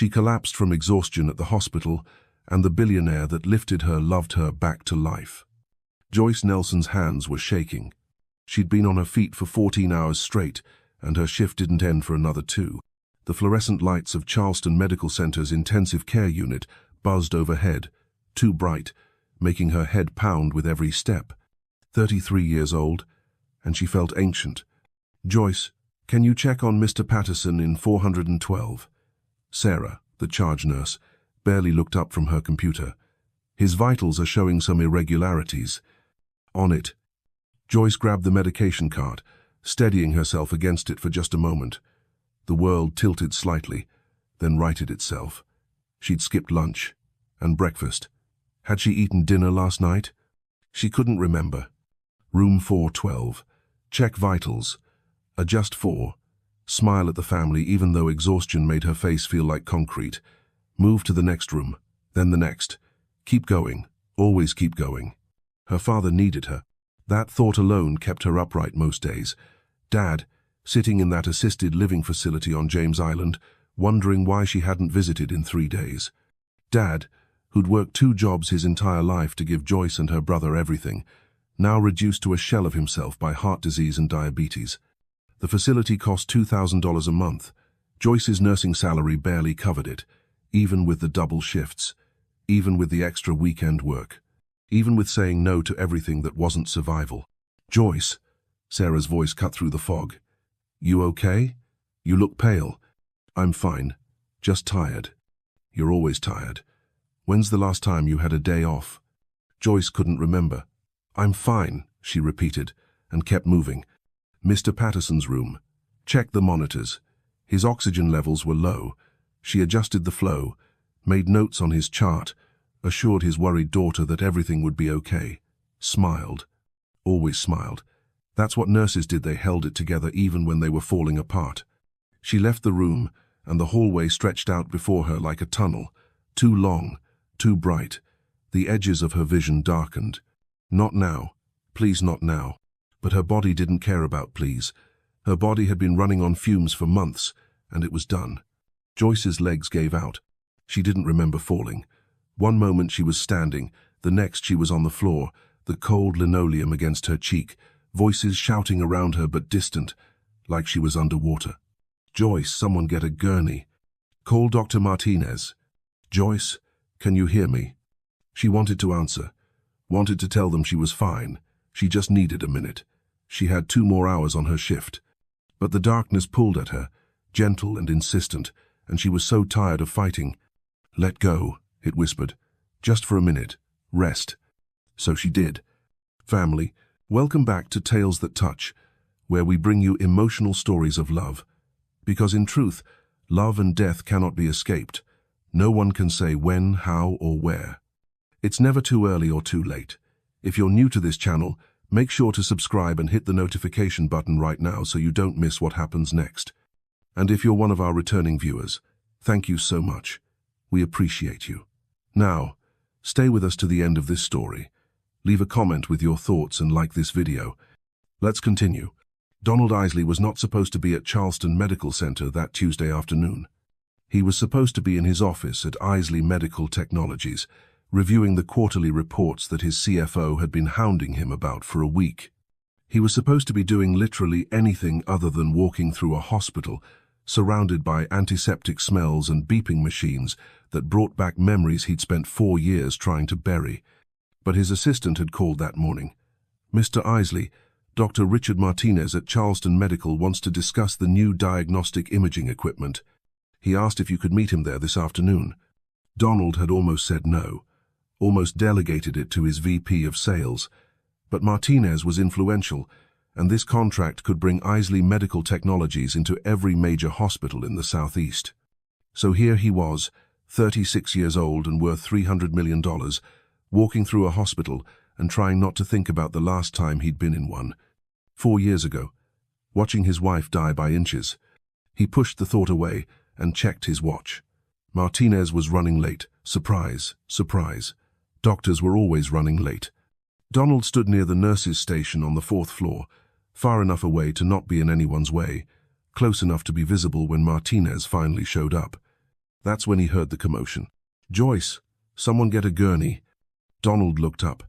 She collapsed from exhaustion at the hospital, and the billionaire that lifted her loved her back to life. Joyce Nelson's hands were shaking. She'd been on her feet for 14 hours straight, and her shift didn't end for another 2. The fluorescent lights of Charleston Medical Center's intensive care unit buzzed overhead, too bright, making her head pound with every step. 33 years old, and she felt ancient. "Joyce, can you check on Mr. Patterson in 412? Sarah, the charge nurse, barely looked up from her computer. "His vitals are showing some irregularities." "On it." Joyce grabbed the medication cart, steadying herself against it for just a moment. The world tilted slightly, then righted itself. She'd skipped lunch and breakfast. Had she eaten dinner last night? She couldn't remember. Room 412. Check vitals. Adjust 4. Smile at the family even though exhaustion made her face feel like concrete. Move to the next room, then the next. Keep going. Always keep going. Her father needed her. That thought alone kept her upright most days. Dad, sitting in that assisted living facility on James Island, wondering why she hadn't visited in 3 days. Dad, who'd worked 2 jobs his entire life to give Joyce and her brother everything, now reduced to a shell of himself by heart disease and diabetes. The facility cost $2,000 a month. Joyce's nursing salary barely covered it, even with the double shifts, even with the extra weekend work, even with saying no to everything that wasn't survival. "Joyce," Sarah's voice cut through the fog. "You okay? You look pale." "I'm fine. Just tired." "You're always tired. When's the last time you had a day off?" Joyce couldn't remember. "I'm fine," she repeated, and kept moving. Mr. Patterson's room. Checked the monitors. His oxygen levels were low. She adjusted the flow, made notes on his chart, assured his worried daughter that everything would be okay. Smiled. Always smiled. That's what nurses did, they held it together even when they were falling apart. She left the room, and the hallway stretched out before her like a tunnel, too long, too bright. The edges of her vision darkened. Not now. Please, not now. But her body didn't care about please. Her body had been running on fumes for months, and it was done. Joyce's legs gave out. She didn't remember falling. One moment she was standing, the next she was on the floor, the cold linoleum against her cheek, voices shouting around her but distant, like she was underwater. "Joyce, someone get a gurney. Call Dr. Martinez. Joyce, can you hear me?" She wanted to answer, wanted to tell them she was fine. She just needed a minute. She had 2 more hours on her shift. But the darkness pulled at her, gentle and insistent, and she was so tired of fighting. "Let go," it whispered. "Just for a minute. Rest." So she did. Family, welcome back to Tales That Touch, where we bring you emotional stories of love. Because in truth, love and death cannot be escaped. No one can say when, how, or where. It's never too early or too late. If you're new to this channel, make sure to subscribe and hit the notification button right now so you don't miss what happens next. And if you're one of our returning viewers, thank you so much. We appreciate you. Now, stay with us to the end of this story. Leave a comment with your thoughts and like this video. Let's continue. Donald Isley was not supposed to be at Charleston Medical Center that Tuesday afternoon. He was supposed to be in his office at Isley Medical Technologies, reviewing the quarterly reports that his CFO had been hounding him about for a week. He was supposed to be doing literally anything other than walking through a hospital, surrounded by antiseptic smells and beeping machines that brought back memories he'd spent 4 years trying to bury. But his assistant had called that morning. "Mr. Isley, Dr. Richard Martinez at Charleston Medical wants to discuss the new diagnostic imaging equipment. He asked if you could meet him there this afternoon." Donald had almost said no, almost delegated it to his VP of sales. But Martinez was influential, and this contract could bring Isley Medical Technologies into every major hospital in the Southeast. So here he was, 36 years old and worth $300 million, walking through a hospital and trying not to think about the last time he'd been in one. 4 years ago, watching his wife die by inches. He pushed the thought away and checked his watch. Martinez was running late. Surprise, surprise. Doctors were always running late. Donald stood near the nurses' station on the 4th floor, far enough away to not be in anyone's way, close enough to be visible when Martinez finally showed up. That's when he heard the commotion. "Joyce, someone get a gurney." Donald looked up.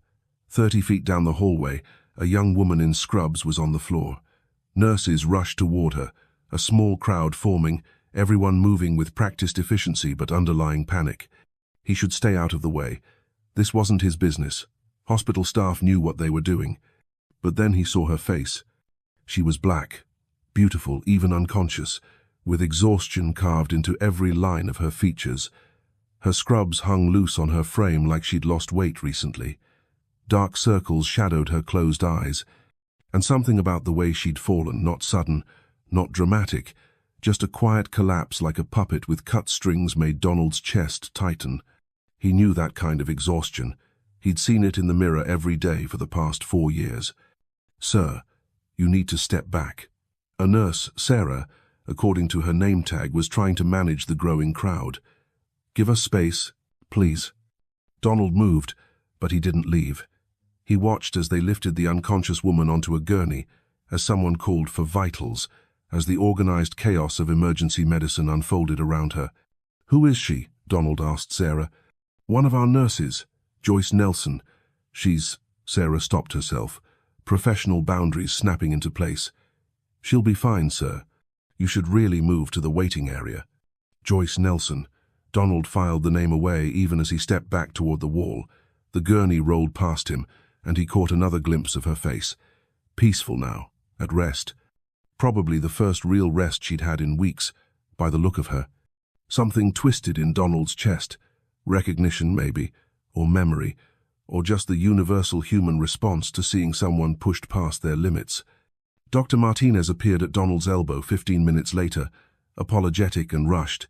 30 feet down the hallway, a young woman in scrubs was on the floor. Nurses rushed toward her, a small crowd forming, everyone moving with practiced efficiency but underlying panic. He should stay out of the way. This wasn't his business. Hospital staff knew what they were doing. But then he saw her face. She was black, beautiful, even unconscious, with exhaustion carved into every line of her features. Her scrubs hung loose on her frame like she'd lost weight recently. Dark circles shadowed her closed eyes, and something about the way she'd fallen, not sudden, not dramatic, just a quiet collapse like a puppet with cut strings, made Donald's chest tighten. He knew that kind of exhaustion. He'd seen it in the mirror every day for the past 4 years. "Sir, you need to step back." A nurse, Sarah, according to her name tag, was trying to manage the growing crowd. "Give us space, please." Donald moved, but he didn't leave. He watched as they lifted the unconscious woman onto a gurney, as someone called for vitals, as the organized chaos of emergency medicine unfolded around her. "Who is she?" Donald asked Sarah. "One of our nurses, Joyce Nelson. She's—" Sarah stopped herself, professional boundaries snapping into place. "She'll be fine, sir. You should really move to the waiting area." Joyce Nelson. Donald filed the name away even as he stepped back toward the wall. The gurney rolled past him, and he caught another glimpse of her face. Peaceful now, at rest. Probably the first real rest she'd had in weeks, by the look of her. Something twisted in Donald's chest. Recognition, maybe, or memory, or just the universal human response to seeing someone pushed past their limits. Dr. Martinez appeared at Donald's elbow 15 minutes later, apologetic and rushed.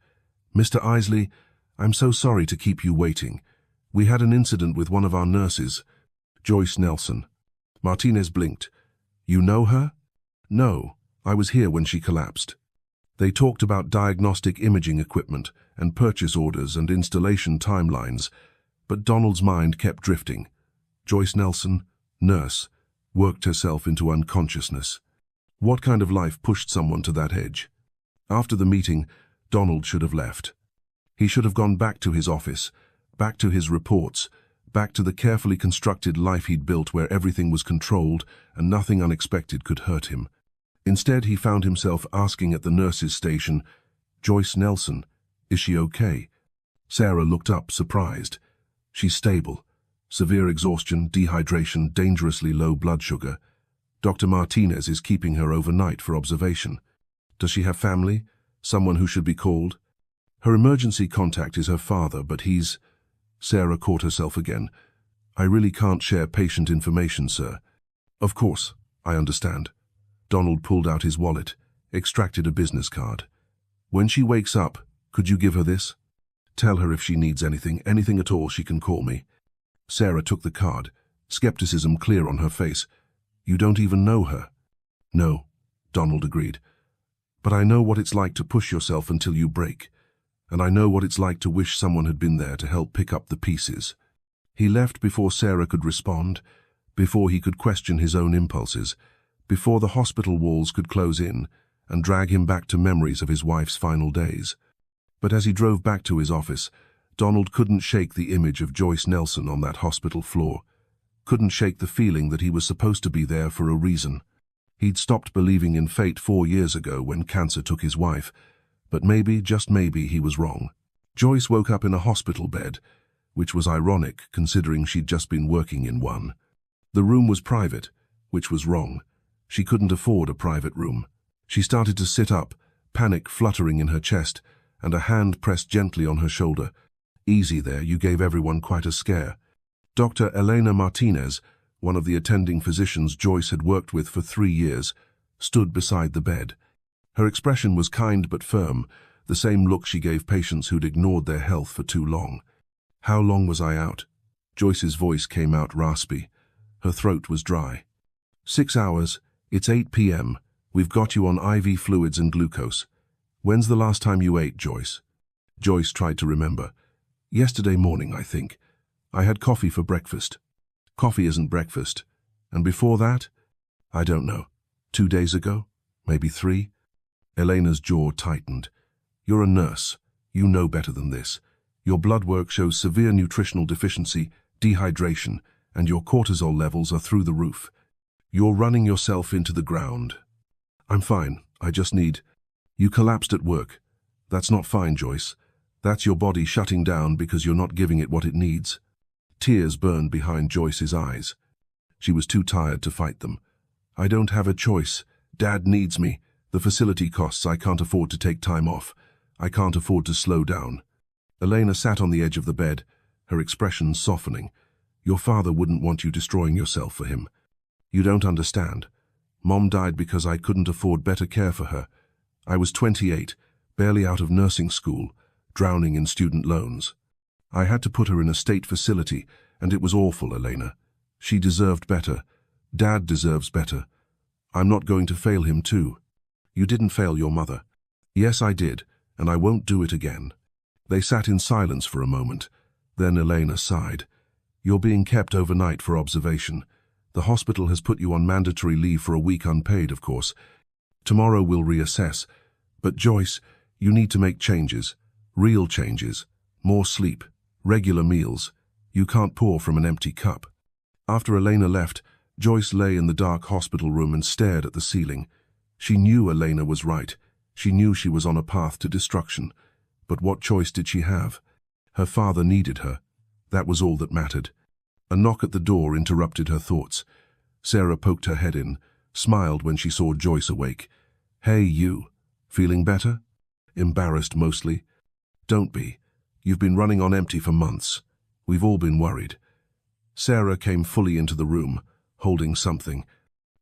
"Mr. Isley, I'm so sorry to keep you waiting. We had an incident with one of our nurses, Joyce Nelson." Martinez blinked. "You know her?" "No, I was here when she collapsed." They talked about diagnostic imaging equipment and purchase orders and installation timelines, but Donald's mind kept drifting. Joyce Nelson, nurse, worked herself into unconsciousness. What kind of life pushed someone to that edge? After the meeting, Donald should have left. He should have gone back to his office, back to his reports, back to the carefully constructed life he'd built where everything was controlled and nothing unexpected could hurt him. Instead, he found himself asking at the nurse's station, "Joyce Nelson, is she okay?" Sarah looked up, surprised. "She's stable. Severe exhaustion, dehydration, dangerously low blood sugar. Dr. Martinez is keeping her overnight for observation. Does she have family? Someone who should be called?" "Her emergency contact is her father, but he's—" Sarah caught herself again. "I really can't share patient information, sir." "Of course, I understand." Donald pulled out his wallet, extracted a business card. "When she wakes up, could you give her this? Tell her if she needs anything at all, she can call me." Sarah took the card, skepticism clear on her face. "You don't even know her?" "No," Donald agreed. "But I know what it's like to push yourself until you break. And I know what it's like to wish someone had been there to help pick up the pieces." He left before Sarah could respond, before he could question his own impulses, before the hospital walls could close in and drag him back to memories of his wife's final days. But as he drove back to his office, Donald couldn't shake the image of Joyce Nelson on that hospital floor, couldn't shake the feeling that he was supposed to be there for a reason. He'd stopped believing in fate 4 years ago when cancer took his wife, but maybe, just maybe, he was wrong. Joyce woke up in a hospital bed, which was ironic considering she'd just been working in one. The room was private, which was wrong. She couldn't afford a private room. She started to sit up, panic fluttering in her chest, and a hand pressed gently on her shoulder. "Easy there, you gave everyone quite a scare." Dr. Elena Martinez, one of the attending physicians Joyce had worked with for 3 years, stood beside the bed. Her expression was kind but firm, the same look she gave patients who'd ignored their health for too long. "How long was I out?" Joyce's voice came out raspy. Her throat was dry. 6 hours. It's 8 p.m. We've got you on IV fluids and glucose. When's the last time you ate, Joyce? Joyce tried to remember. "Yesterday morning, I think. I had coffee for breakfast." "Coffee isn't breakfast. And before that?" "I don't know. 2 days ago? Maybe 3? Elena's jaw tightened. "You're a nurse. You know better than this. Your blood work shows severe nutritional deficiency, dehydration, and your cortisol levels are through the roof. You're running yourself into the ground. I'm fine. I just need... You collapsed at work. That's not fine, Joyce. That's your body shutting down because you're not giving it what it needs. Tears burned behind Joyce's eyes. She was too tired to fight them. I don't have a choice. Dad needs me. The facility costs. I can't afford to take time off. I can't afford to slow down. Elena sat on the edge of the bed, her expression softening. Your father wouldn't want you destroying yourself for him. You don't understand. Mom died because I couldn't afford better care for her. I was 28, barely out of nursing school, drowning in student loans. I had to put her in a state facility, and it was awful, Elena. She deserved better. Dad deserves better. I'm not going to fail him too. You didn't fail your mother. Yes, I did, and I won't do it again. They sat in silence for a moment. Then Elena sighed. You're being kept overnight for observation. The hospital has put you on mandatory leave for a week unpaid, of course. Tomorrow we'll reassess. But Joyce, you need to make changes. Real changes. More sleep. Regular meals. You can't pour from an empty cup. After Elena left, Joyce lay in the dark hospital room and stared at the ceiling. She knew Elena was right. She knew she was on a path to destruction. But what choice did she have? Her father needed her. That was all that mattered. A knock at the door interrupted her thoughts. Sarah poked her head in, smiled when she saw Joyce awake. Hey, you. Feeling better? Embarrassed mostly? Don't be. You've been running on empty for months. We've all been worried. Sarah came fully into the room, holding something.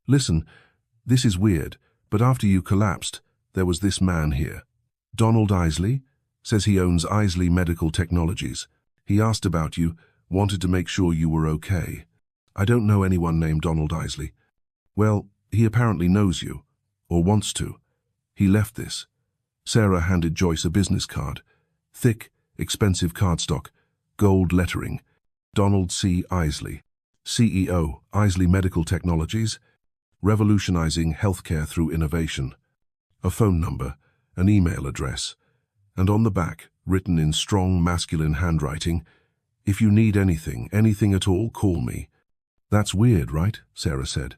Listen, this is weird, but after you collapsed, there was this man here. Donald Isley? Says he owns Isley Medical Technologies. He asked about you, wanted to make sure you were okay. I don't know anyone named Donald Isley. Well, he apparently knows you, or wants to. He left this. Sarah handed Joyce a business card. Thick, expensive cardstock, gold lettering. Donald C. Isley, CEO, Isley Medical Technologies, revolutionizing healthcare through innovation. A phone number, an email address, and on the back, written in strong masculine handwriting, if you need anything at all, call me. That's weird, right? Sarah said.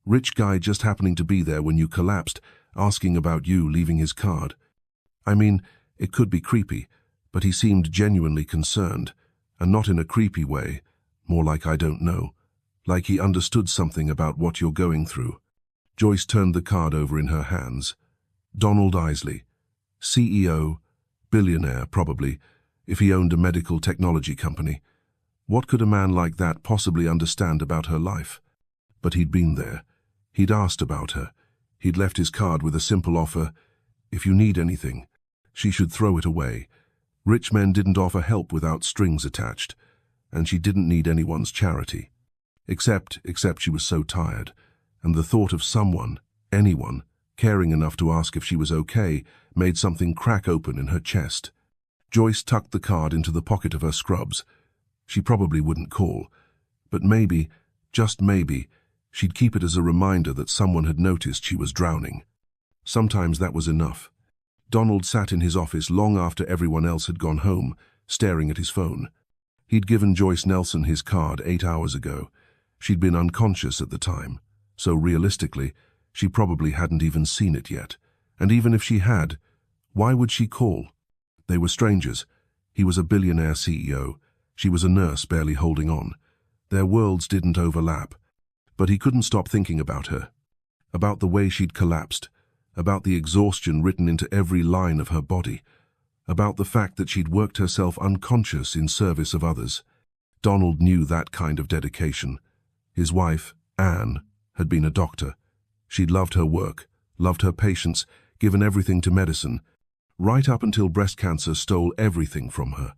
Rich guy just happening to be there when you collapsed, asking about you, leaving his card. I mean, it could be creepy, but he seemed genuinely concerned, and not in a creepy way, more like I don't know, like he understood something about what you're going through. Joyce turned the card over in her hands. Donald Isley, CEO, billionaire probably, if he owned a medical technology company. What could a man like that possibly understand about her life? But he'd been there. He'd asked about her. He'd left his card with a simple offer, if you need anything. She should throw it away. Rich men didn't offer help without strings attached, and she didn't need anyone's charity. Except she was so tired, and the thought of someone, anyone, caring enough to ask if she was okay, made something crack open in her chest. Joyce tucked the card into the pocket of her scrubs. She probably wouldn't call, but maybe, just maybe, she'd keep it as a reminder that someone had noticed she was drowning. Sometimes that was enough. Donald sat in his office long after everyone else had gone home, staring at his phone. He'd given Joyce Nelson his card 8 hours ago. She'd been unconscious at the time, so realistically, she probably hadn't even seen it yet. And even if she had, why would she call? They were strangers. He was a billionaire CEO. She was a nurse barely holding on. Their worlds didn't overlap. But he couldn't stop thinking about her, about the way she'd collapsed, about the exhaustion written into every line of her body, about the fact that she'd worked herself unconscious in service of others. Donald knew that kind of dedication. His wife, Anne, had been a doctor. She'd loved her work, loved her patients, given everything to medicine, right up until breast cancer stole everything from her.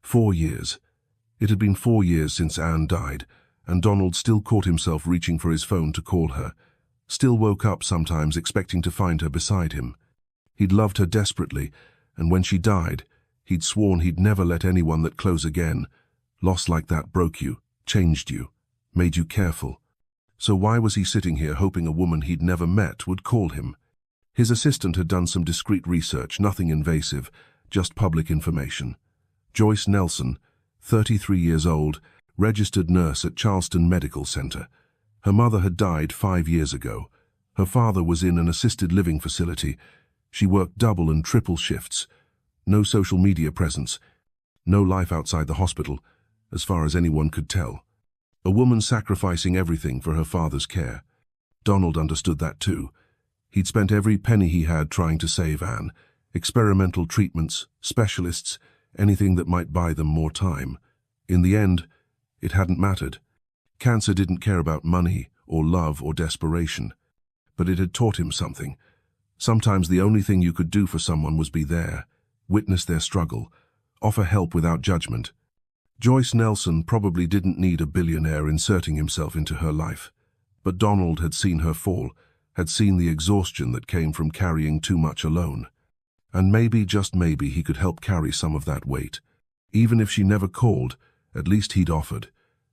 4 years. It had been 4 years since Anne died, and Donald still caught himself reaching for his phone to call her, still woke up sometimes expecting to find her beside him. He'd loved her desperately, and when she died, he'd sworn he'd never let anyone that close again. Loss like that broke you, changed you, made you careful. So why was he sitting here hoping a woman he'd never met would call him? His assistant had done some discreet research, nothing invasive, just public information. Joyce Nelson, 33 years old, registered nurse at Charleston Medical Center. Her mother had died 5 years ago. Her father was in an assisted living facility. She worked double and triple shifts. No social media presence. No life outside the hospital, as far as anyone could tell. A woman sacrificing everything for her father's care. Donald understood that too. He'd spent every penny he had trying to save Anne. Experimental treatments, specialists, anything that might buy them more time. In the end, it hadn't mattered. Cancer didn't care about money or love or desperation. But it had taught him something. Sometimes the only thing you could do for someone was be there, witness their struggle, offer help without judgment. Joyce Nelson probably didn't need a billionaire inserting himself into her life. But Donald had seen her fall, had seen the exhaustion that came from carrying too much alone. And maybe, just maybe, he could help carry some of that weight. Even if she never called, at least he'd offered.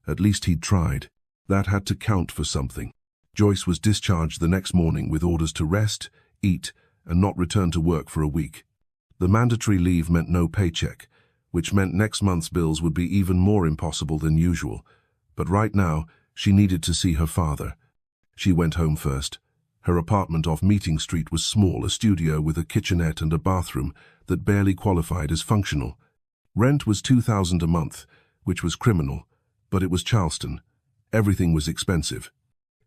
At least he'd tried. That had to count for something. Joyce was discharged the next morning with orders to rest, eat, and not return to work for a week. The mandatory leave meant no paycheck, which meant next month's bills would be even more impossible than usual. But right now, she needed to see her father. She went home first. Her apartment off Meeting Street was small, a studio with a kitchenette and a bathroom that barely qualified as functional. Rent was $2,000 a month, which was criminal, but it was Charleston. Everything was expensive.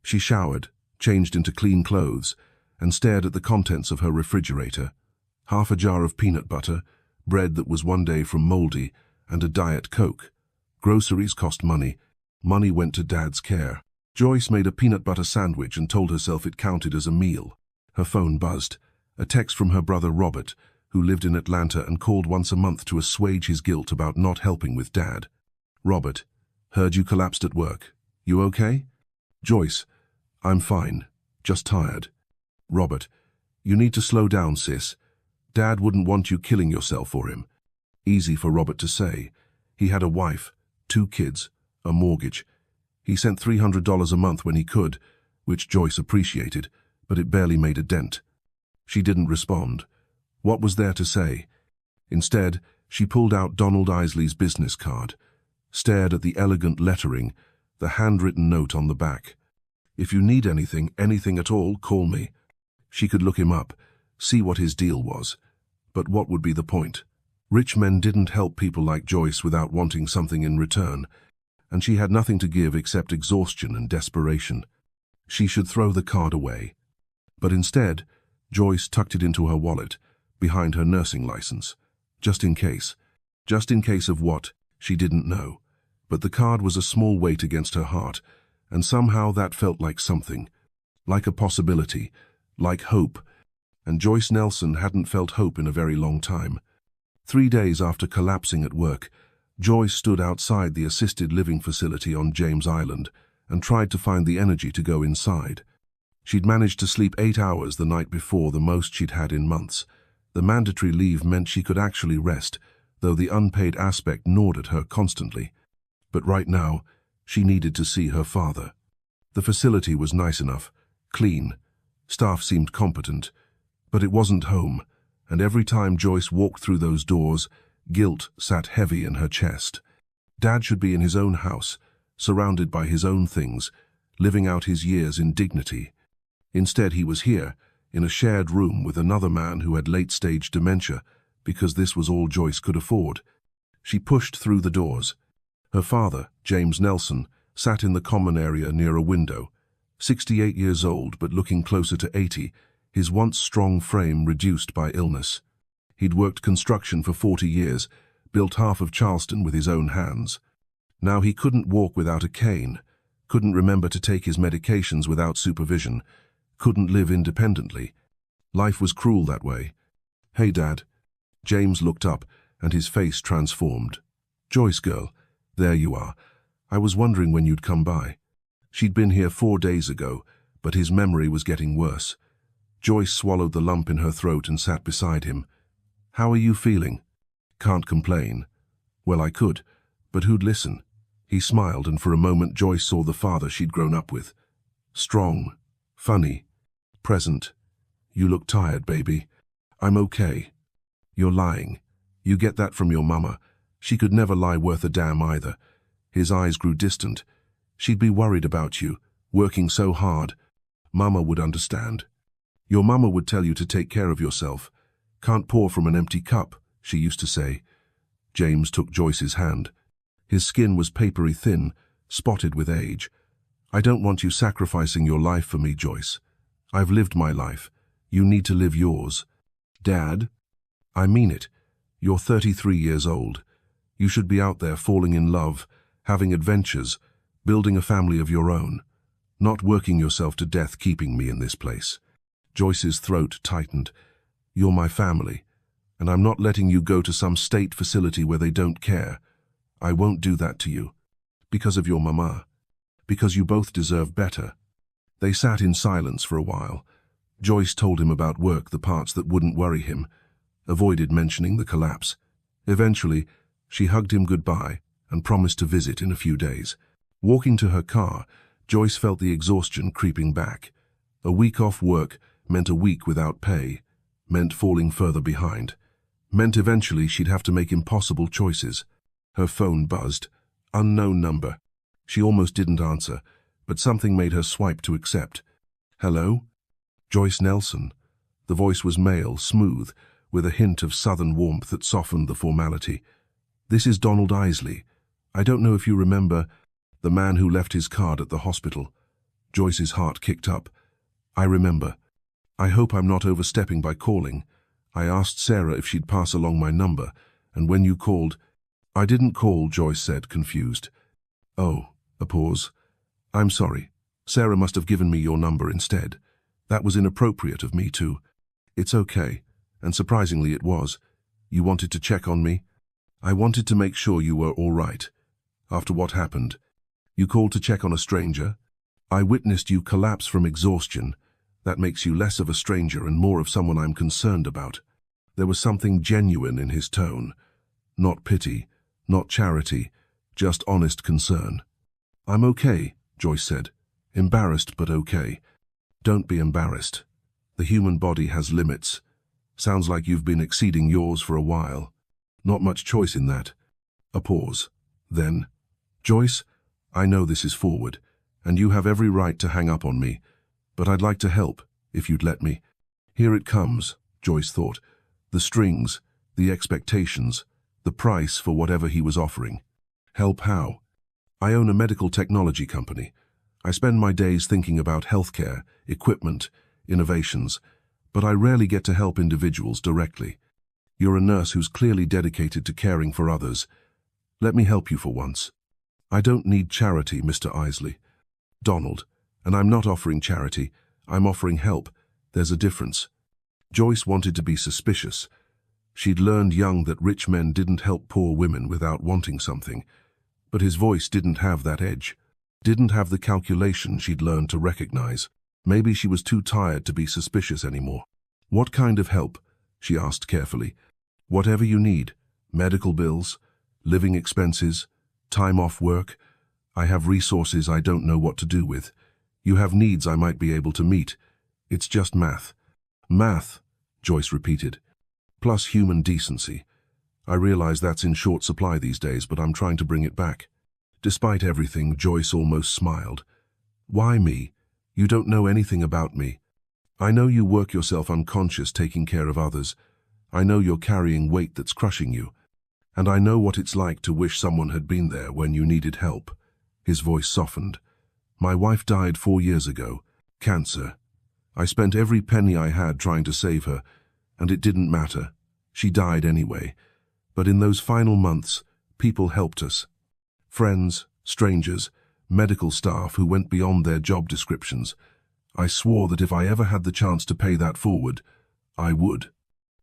She showered, changed into clean clothes, and stared at the contents of her refrigerator. Half a jar of peanut butter, bread that was one day from moldy, and a Diet Coke. Groceries cost money. Money went to Dad's care. Joyce made a peanut butter sandwich and told herself it counted as a meal. Her phone buzzed. A text from her brother Robert, who lived in Atlanta and called once a month to assuage his guilt about not helping with Dad. Robert, heard you collapsed at work. You okay? Joyce, I'm fine, just tired. Robert, you need to slow down, sis. Dad wouldn't want you killing yourself for him. Easy for Robert to say. He had a wife, 2 kids, a mortgage. He sent $300 a month when he could, which Joyce appreciated, but it barely made a dent. She didn't respond. What was there to say? Instead, she pulled out Donald Isley's business card, stared at the elegant lettering, the handwritten note on the back. If you need anything, anything at all, call me. She could look him up, see what his deal was. But what would be the point? Rich men didn't help people like Joyce without wanting something in return, and she had nothing to give except exhaustion and desperation. She should throw the card away. But instead, Joyce tucked it into her wallet, behind her nursing license. Just in case. Just in case of what, she didn't know. But the card was a small weight against her heart, and somehow that felt like something. Like a possibility. Like hope. And Joyce Nelson hadn't felt hope in a very long time. 3 days after collapsing at work, Joyce stood outside the assisted living facility on James Island and tried to find the energy to go inside. She'd managed to sleep 8 hours the night before, the most she'd had in months. The mandatory leave meant she could actually rest, though the unpaid aspect gnawed at her constantly. But right now, she needed to see her father. The facility was nice enough, clean. Staff seemed competent. But it wasn't home, and every time Joyce walked through those doors, guilt sat heavy in her chest. Dad should be in his own house, surrounded by his own things, living out his years in dignity. Instead, he was here, in a shared room with another man who had late-stage dementia, because this was all Joyce could afford. She pushed through the doors. Her father, James Nelson, sat in the common area near a window. 68 years old, but looking closer to 80, his once strong frame reduced by illness. He'd worked construction for 40 years, built half of Charleston with his own hands. Now he couldn't walk without a cane, couldn't remember to take his medications without supervision, couldn't live independently. Life was cruel that way. "Hey, Dad." James looked up, and his face transformed. "Joyce, girl, there you are. I was wondering when you'd come by." She'd been here 4 days ago, but his memory was getting worse. Joyce swallowed the lump in her throat and sat beside him. "How are you feeling?" "Can't complain." "Well, I could, but who'd listen?" He smiled, and for a moment Joyce saw the father she'd grown up with. Strong, funny, present. "You look tired, baby." "I'm okay." "You're lying." You get that from your mama. She could never lie worth a damn either. His eyes grew distant. She'd be worried about you, working so hard. Mama would understand. Your mama would tell you to take care of yourself. Can't pour from an empty cup, she used to say. James took Joyce's hand. His skin was papery thin, spotted with age. I don't want you sacrificing your life for me, Joyce. I've lived my life. You need to live yours. Dad? I mean it. You're 33 years old. You should be out there falling in love, having adventures, building a family of your own, not working yourself to death keeping me in this place. Joyce's throat tightened. You're my family, and I'm not letting you go to some state facility where they don't care. I won't do that to you. Because of your mama. Because you both deserve better. They sat in silence for a while. Joyce told him about work, the parts that wouldn't worry him, avoided mentioning the collapse. Eventually, she hugged him goodbye and promised to visit in a few days. Walking to her car, Joyce felt the exhaustion creeping back. A week off work meant a week without pay, meant falling further behind, meant eventually she'd have to make impossible choices. Her phone buzzed. Unknown number. She almost didn't answer, but something made her swipe to accept. Hello? Joyce Nelson. The voice was male, smooth, with a hint of southern warmth that softened the formality. This is Donald Isley. I don't know if you remember the man who left his card at the hospital. Joyce's heart kicked up. I remember. I hope I'm not overstepping by calling. I asked Sarah if she'd pass along my number, and when you called... I didn't call, Joyce said, confused. Oh, a pause. I'm sorry. Sarah must have given me your number instead. That was inappropriate of me too. It's okay, and surprisingly it was. You wanted to check on me? I wanted to make sure you were all right. After what happened, you called to check on a stranger? I witnessed you collapse from exhaustion. That makes you less of a stranger and more of someone I'm concerned about. There was something genuine in his tone. Not pity, not charity, just honest concern. I'm okay, Joyce said. Embarrassed, but okay. Don't be embarrassed. The human body has limits. Sounds like you've been exceeding yours for a while. Not much choice in that. A pause. Then, Joyce, I know this is forward, and you have every right to hang up on me, but I'd like to help, if you'd let me. Here it comes, Joyce thought. The strings, the expectations, the price for whatever he was offering. Help how? I own a medical technology company. I spend my days thinking about healthcare, equipment, innovations, but I rarely get to help individuals directly. You're a nurse who's clearly dedicated to caring for others. Let me help you for once. I don't need charity, Mr. Isley. Donald, and I'm not offering charity, I'm offering help. There's a difference. Joyce wanted to be suspicious. She'd learned young that rich men didn't help poor women without wanting something, but his voice didn't have that edge, didn't have the calculation she'd learned to recognize. Maybe she was too tired to be suspicious anymore. What kind of help? She asked carefully. Whatever you need. Medical bills, living expenses, time off work. I have resources I don't know what to do with. You have needs I might be able to meet. It's just math. Math, Joyce repeated. Plus human decency. I realize that's in short supply these days, but I'm trying to bring it back. Despite everything, Joyce almost smiled. Why me? You don't know anything about me. I know you work yourself unconscious taking care of others. I know you're carrying weight that's crushing you. And I know what it's like to wish someone had been there when you needed help. His voice softened. My wife died 4 years ago. Cancer. I spent every penny I had trying to save her, and it didn't matter. She died anyway. But in those final months, people helped us. Friends, strangers, medical staff who went beyond their job descriptions. I swore that if I ever had the chance to pay that forward, I would.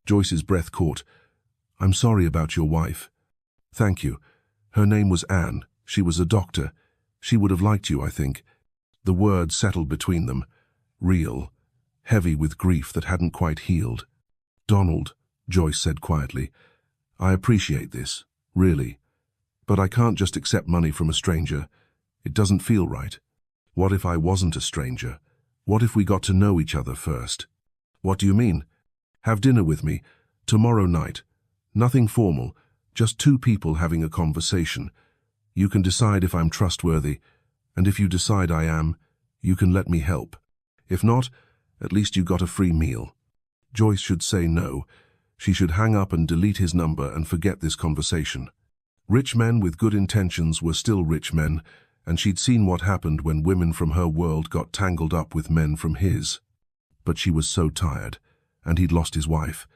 Joyce's breath caught. I'm sorry about your wife. Thank you. Her name was Anne. She was a doctor. She would have liked you, I think. The words settled between them. Real. Heavy with grief that hadn't quite healed. Donald, Joyce said quietly, I appreciate this, really. But I can't just accept money from a stranger. It doesn't feel right. What if I wasn't a stranger? What if we got to know each other first? What do you mean? Have dinner with me, tomorrow night. Nothing formal, just two people having a conversation. You can decide if I'm trustworthy, and if you decide I am, you can let me help. If not, at least you got a free meal. Joyce should say no. She should hang up and delete his number and forget this conversation. Rich men with good intentions were still rich men, and she'd seen what happened when women from her world got tangled up with men from his. But she was so tired, and he'd lost his wife,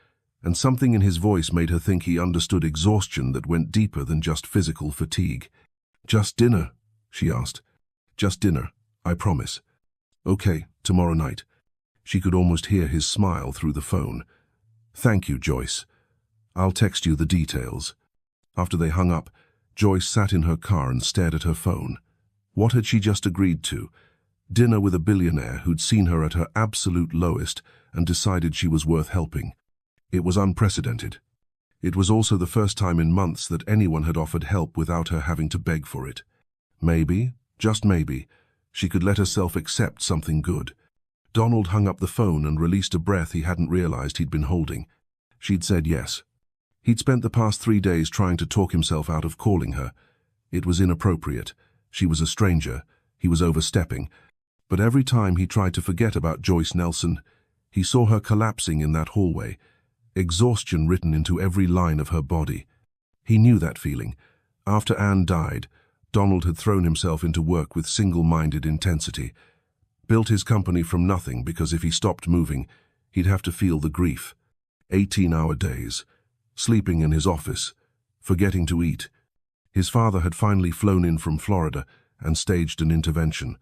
and something in his voice made her think he understood exhaustion that went deeper than just physical fatigue. "Just dinner?" she asked. "Just dinner, I promise." "Okay, tomorrow night." She could almost hear his smile through the phone. "Thank you, Joyce. I'll text you the details." After they hung up, Joyce sat in her car and stared at her phone. What had she just agreed to? Dinner with a billionaire who'd seen her at her absolute lowest and decided she was worth helping. It was unprecedented. It was also the first time in months that anyone had offered help without her having to beg for it. Maybe, just maybe, she could let herself accept something good. Donald hung up the phone and released a breath he hadn't realized he'd been holding. She'd said yes. He'd spent the past 3 days trying to talk himself out of calling her. It was inappropriate. She was a stranger. He was overstepping. But every time he tried to forget about Joyce Nelson, he saw her collapsing in that hallway, exhaustion written into every line of her body. He knew that feeling. After Anne died, Donald had thrown himself into work with single-minded intensity, built his company from nothing because if he stopped moving, he'd have to feel the grief. 18-hour days, sleeping in his office, forgetting to eat. His father had finally flown in from Florida and staged an intervention,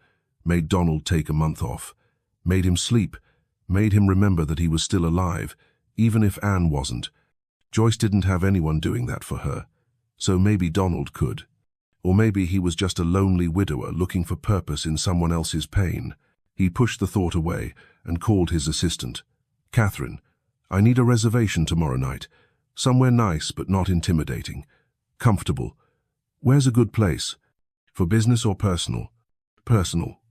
made Donald take a month off, made him sleep, made him remember that he was still alive, even if Anne wasn't. Joyce didn't have anyone doing that for her, so maybe Donald could. Or maybe he was just a lonely widower looking for purpose in someone else's pain. He pushed the thought away and called his assistant. "Catherine, I need a reservation tomorrow night. Somewhere nice but not intimidating. Comfortable. Where's a good place? For business or personal?" "Personal."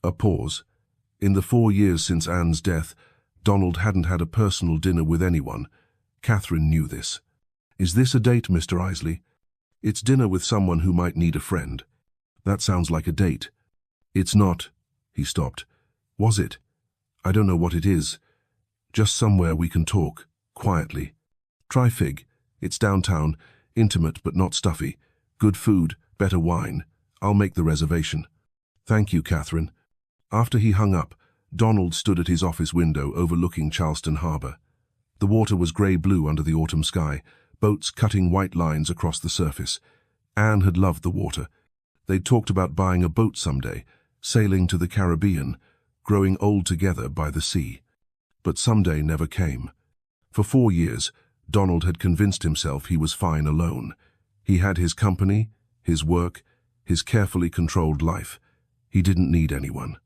A pause. In the 4 years since Anne's death, Donald hadn't had a personal dinner with anyone. Catherine knew this. "Is this a date, Mr. Isley?" "It's dinner with someone who might need a friend." "That sounds like a date." "It's not." He stopped. "Was it?" "I don't know what it is. Just somewhere we can talk, quietly. Try Fig. It's downtown, intimate but not stuffy. Good food, better wine. I'll make the reservation." "Thank you, Catherine." After he hung up, Donald stood at his office window overlooking Charleston Harbor. The water was grey-blue under the autumn sky, boats cutting white lines across the surface. Anne had loved the water. They'd talked about buying a boat someday, sailing to the Caribbean, growing old together by the sea. But someday never came. For 4 years, Donald had convinced himself he was fine alone. He had his company, his work, his carefully controlled life. He didn't need anyone.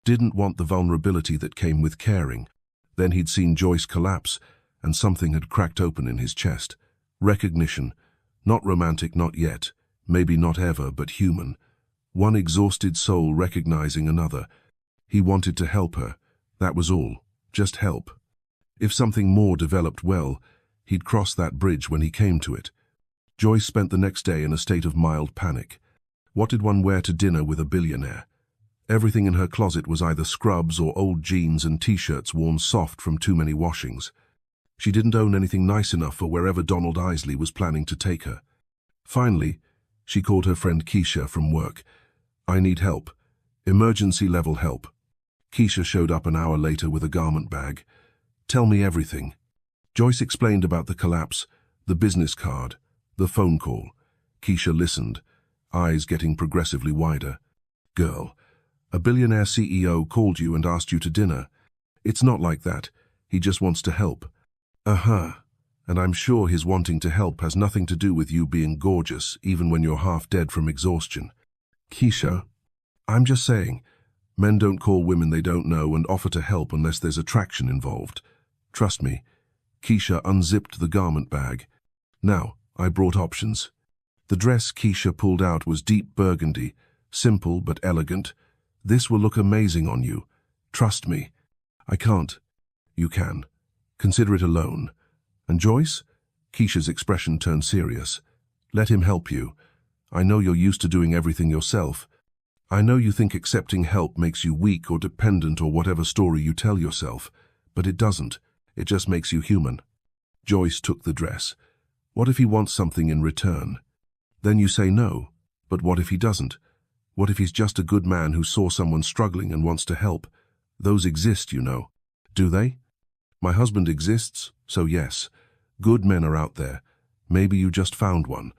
Didn't want the vulnerability that came with caring. Then he'd seen Joyce collapse, and something had cracked open in his chest. Recognition. Not romantic, not yet. Maybe not ever, but human. One exhausted soul recognizing another. He wanted to help her. That was all. Just help. If something more developed, well, he'd cross that bridge when he came to it. Joyce spent the next day in a state of mild panic. What did one wear to dinner with a billionaire? Everything in her closet was either scrubs or old jeans and t-shirts worn soft from too many washings. She didn't own anything nice enough for wherever Donald Isley was planning to take her. Finally, she called her friend Keisha from work. "I need help. Emergency-level help." Keisha showed up an hour later with a garment bag. "Tell me everything." Joyce explained about the collapse, the business card, the phone call. Keisha listened, eyes getting progressively wider. "Girl, a billionaire CEO called you and asked you to dinner. It's not like that. He just wants to help." "Uh-huh. And I'm sure his wanting to help has nothing to do with you being gorgeous, even when you're half dead from exhaustion." "Keisha, I'm just saying, men don't call women they don't know and offer to help unless there's attraction involved. Trust me." Keisha unzipped the garment bag. "Now, I brought options." The dress Keisha pulled out was deep burgundy, simple but elegant. "This will look amazing on you. Trust me." "I can't." "You can. Consider it a loan." "And Joyce? Keisha's expression turned serious. Let him help you. I know you're used to doing everything yourself. I know you think accepting help makes you weak or dependent or whatever story you tell yourself, but it doesn't. It just makes you human. Joyce took the dress. What if he wants something in return? Then you say no. But what if he doesn't? What if he's just a good man who saw someone struggling and wants to help? Those exist, you know. Do they? My husband exists, so yes. Good men are out there. Maybe you just found one.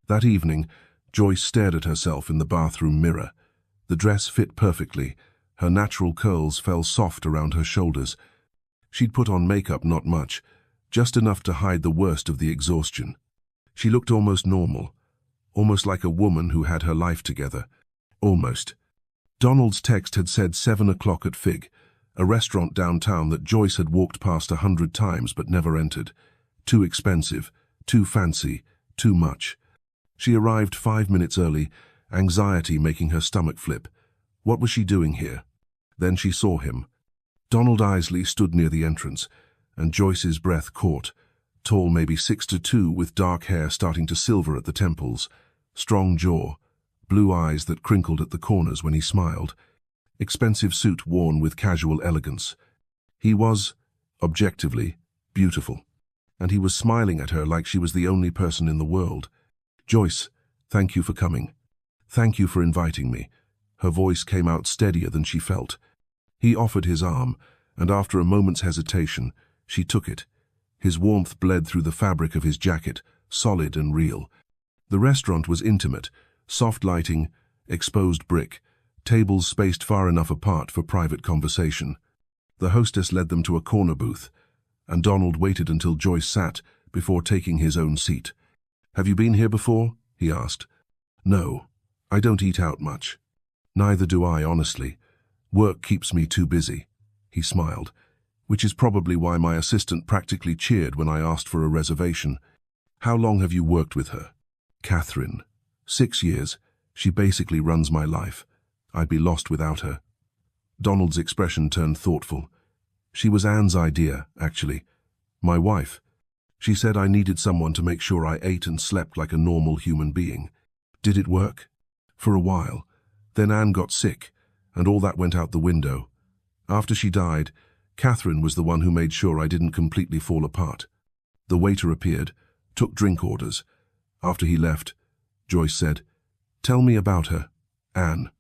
That evening, Joyce stared at herself in the bathroom mirror. The dress fit perfectly. Her natural curls fell soft around her shoulders. She'd put on makeup, not much, just enough to hide the worst of the exhaustion. She looked almost normal, almost like a woman who had her life together. Almost. Donald's text had said 7 o'clock at Fig, a restaurant downtown that Joyce had walked past 100 times but never entered. Too expensive, too fancy, too much. She arrived 5 minutes early, anxiety making her stomach flip. What was she doing here? Then she saw him. Donald Isley stood near the entrance, and Joyce's breath caught. Tall, maybe 6'2", with dark hair starting to silver at the temples, strong jaw, blue eyes that crinkled at the corners when he smiled, expensive suit worn with casual elegance. He was, objectively, beautiful, and he was smiling at her like she was the only person in the world. Joyce, thank you for coming. Thank you for inviting me. Her voice came out steadier than she felt. He offered his arm, and after a moment's hesitation, she took it. His warmth bled through the fabric of his jacket, solid and real. The restaurant was intimate, soft lighting, exposed brick, tables spaced far enough apart for private conversation. The hostess led them to a corner booth, and Donald waited until Joyce sat before taking his own seat. Have you been here before? He asked. No, I don't eat out much. Neither do I, honestly. Work keeps me too busy. He smiled, which is probably why my assistant practically cheered when I asked for a reservation. How long have you worked with her? Catherine. 6 years. She basically runs my life. I'd be lost without her. Donald's expression turned thoughtful. She was Anne's idea, actually. My wife. She said I needed someone to make sure I ate and slept like a normal human being. Did it work? For a while. Then Anne got sick, and all that went out the window. After she died, Catherine was the one who made sure I didn't completely fall apart. The waiter appeared, took drink orders. After he left, Joyce said, "Tell me about her, Anne."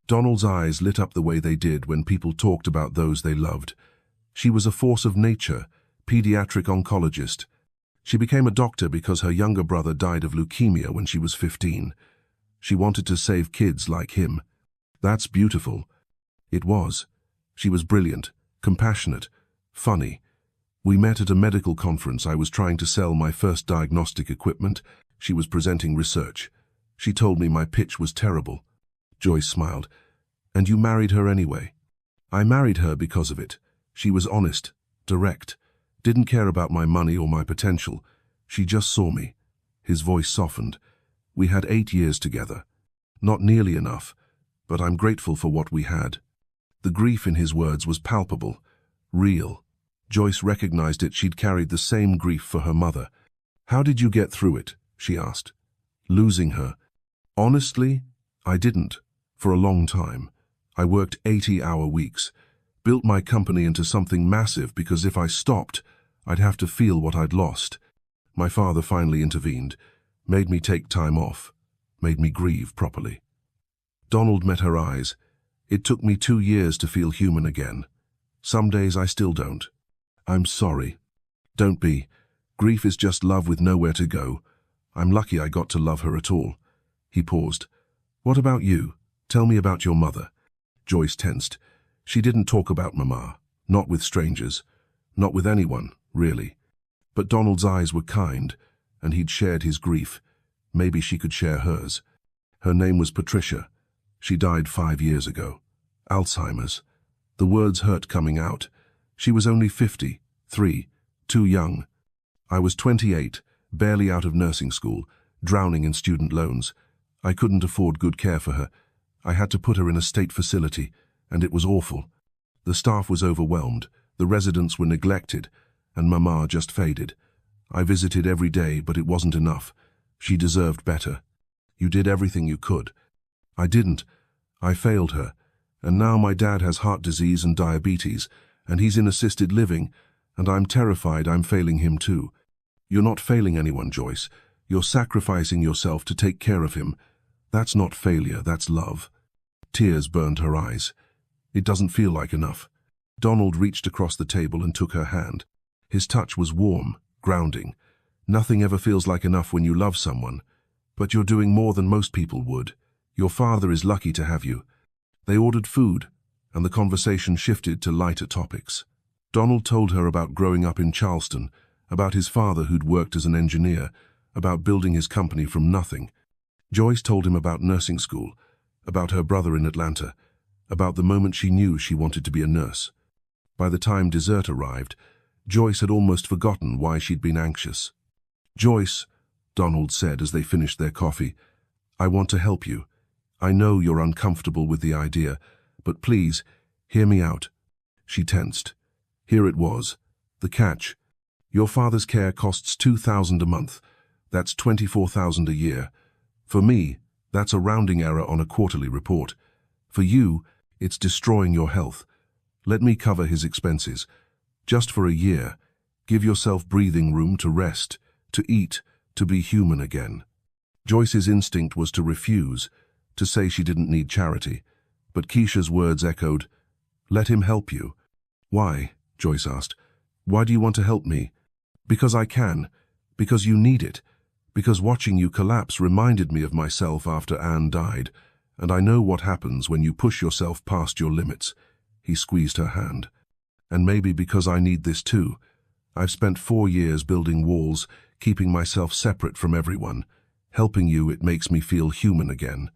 Donald's eyes lit up the way they did when people talked about those they loved. She was a force of nature, pediatric oncologist. She became a doctor because her younger brother died of leukemia when she was 15. She wanted to save kids like him. That's beautiful. It was. She was brilliant, compassionate, funny. We met at a medical conference. I was trying to sell my first diagnostic equipment. She was presenting research. She told me my pitch was terrible. Joyce smiled. And you married her anyway? I married her because of it. She was honest, direct, didn't care about my money or my potential. She just saw me. His voice softened. We had 8 years together. Not nearly enough, but I'm grateful for what we had. The grief in his words was palpable, real. Joyce recognized it. She'd carried the same grief for her mother. How did you get through it? She asked. Losing her. Honestly, I didn't. For a long time. I worked 80-hour weeks, built my company into something massive because if I stopped, I'd have to feel what I'd lost. My father finally intervened, made me take time off, made me grieve properly. Donald met her eyes. It took me 2 years to feel human again. Some days I still don't. I'm sorry. Don't be. Grief is just love with nowhere to go. I'm lucky I got to love her at all. He paused. What about you? Tell me about your mother. Joyce tensed. She didn't talk about Mama. Not with strangers. Not with anyone, really. But Donald's eyes were kind, and he'd shared his grief. Maybe she could share hers. Her name was Patricia. She died 5 years ago. Alzheimer's. The words hurt coming out. She was only 53, too young. I was 28, barely out of nursing school, drowning in student loans. I couldn't afford good care for her. I had to put her in a state facility, and it was awful. The staff was overwhelmed, the residents were neglected, and Mama just faded. I visited every day, but it wasn't enough. She deserved better. You did everything you could. I didn't. I failed her. And now my dad has heart disease and diabetes, and he's in assisted living, and I'm terrified I'm failing him too. You're not failing anyone, Joyce. You're sacrificing yourself to take care of him. That's not failure, that's love. Tears burned her eyes. It doesn't feel like enough. Donald reached across the table and took her hand. His touch was warm, grounding. Nothing ever feels like enough when you love someone. But you're doing more than most people would. Your father is lucky to have you. They ordered food, and the conversation shifted to lighter topics. Donald told her about growing up in Charleston, about his father who'd worked as an engineer, about building his company from nothing. Joyce told him about nursing school, about her brother in Atlanta, about the moment she knew she wanted to be a nurse. By the time dessert arrived, Joyce had almost forgotten why she'd been anxious. "Joyce," Donald said as they finished their coffee, "I want to help you. I know you're uncomfortable with the idea, but please, hear me out." She tensed. Here it was, the catch. Your father's care costs $2,000 a month. That's $24,000 a year. For me, that's a rounding error on a quarterly report. For you, it's destroying your health. Let me cover his expenses. Just for a year. Give yourself breathing room to rest, to eat, to be human again. Joyce's instinct was to refuse, to say she didn't need charity. But Keisha's words echoed, "Let him help you." "Why?" Joyce asked. "Why do you want to help me?" "Because I can. Because you need it. Because watching you collapse reminded me of myself after Anne died, and I know what happens when you push yourself past your limits." He squeezed her hand. "And maybe because I need this too. I've spent 4 years building walls, keeping myself separate from everyone. Helping you, it makes me feel human again."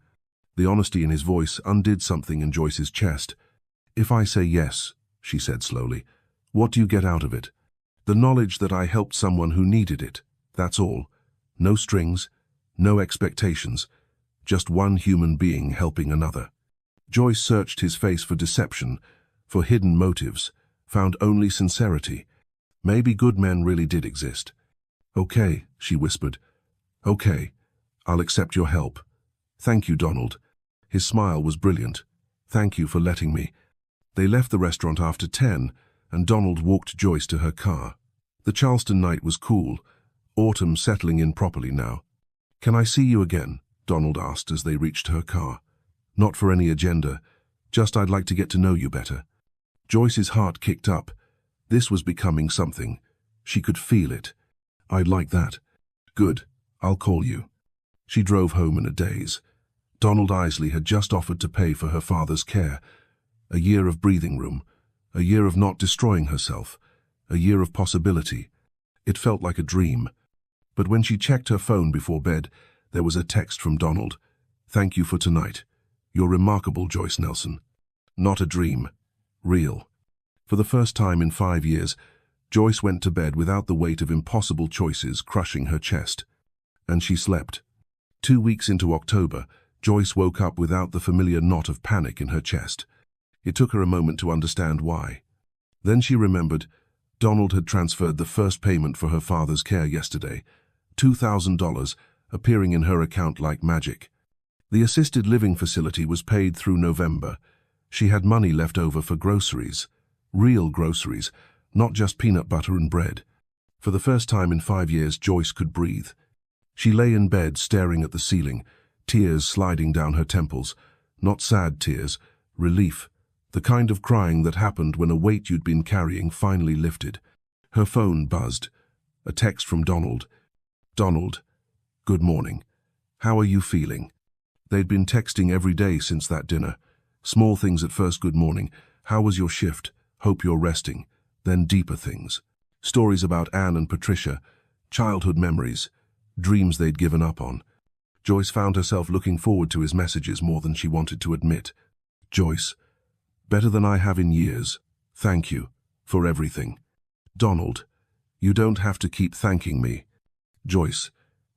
The honesty in his voice undid something in Joyce's chest. "If I say yes," she said slowly, "what do you get out of it?" "The knowledge that I helped someone who needed it. That's all. No strings, no expectations. Just one human being helping another." Joyce searched his face for deception, for hidden motives, found only sincerity. Maybe good men really did exist. "Okay," she whispered. "Okay, I'll accept your help. Thank you, Donald." His smile was brilliant. "Thank you for letting me." They left the restaurant after 10, and Donald walked Joyce to her car. The Charleston night was cool, autumn settling in properly now. "Can I see you again?" Donald asked as they reached her car. "Not for any agenda, just I'd like to get to know you better." Joyce's heart kicked up. This was becoming something. She could feel it. "I'd like that." "Good, I'll call you." She drove home in a daze. Donald Isley had just offered to pay for her father's care. A year of breathing room, a year of not destroying herself, a year of possibility. It felt like a dream. But when she checked her phone before bed, there was a text from Donald. "Thank you for tonight. You're remarkable, Joyce Nelson." Not a dream. Real. For the first time in 5 years, Joyce went to bed without the weight of impossible choices crushing her chest. And she slept. 2 weeks into October, Joyce woke up without the familiar knot of panic in her chest. It took her a moment to understand why. Then she remembered Donald had transferred the first payment for her father's care yesterday, $2,000, appearing in her account like magic. The assisted living facility was paid through November. She had money left over for groceries. Real groceries, not just peanut butter and bread. For the first time in 5 years, Joyce could breathe. She lay in bed staring at the ceiling, tears sliding down her temples. Not sad tears, relief. The kind of crying that happened when a weight you'd been carrying finally lifted. Her phone buzzed. A text from Donald. "Donald, good morning. How are you feeling?" They'd been texting every day since that dinner. Small things at first, "Good morning. How was your shift? Hope you're resting." Then deeper things. Stories about Anne and Patricia, childhood memories, dreams they'd given up on. Joyce found herself looking forward to his messages more than she wanted to admit. "Joyce, better than I have in years. Thank you for everything." "Donald, you don't have to keep thanking me." "Joyce,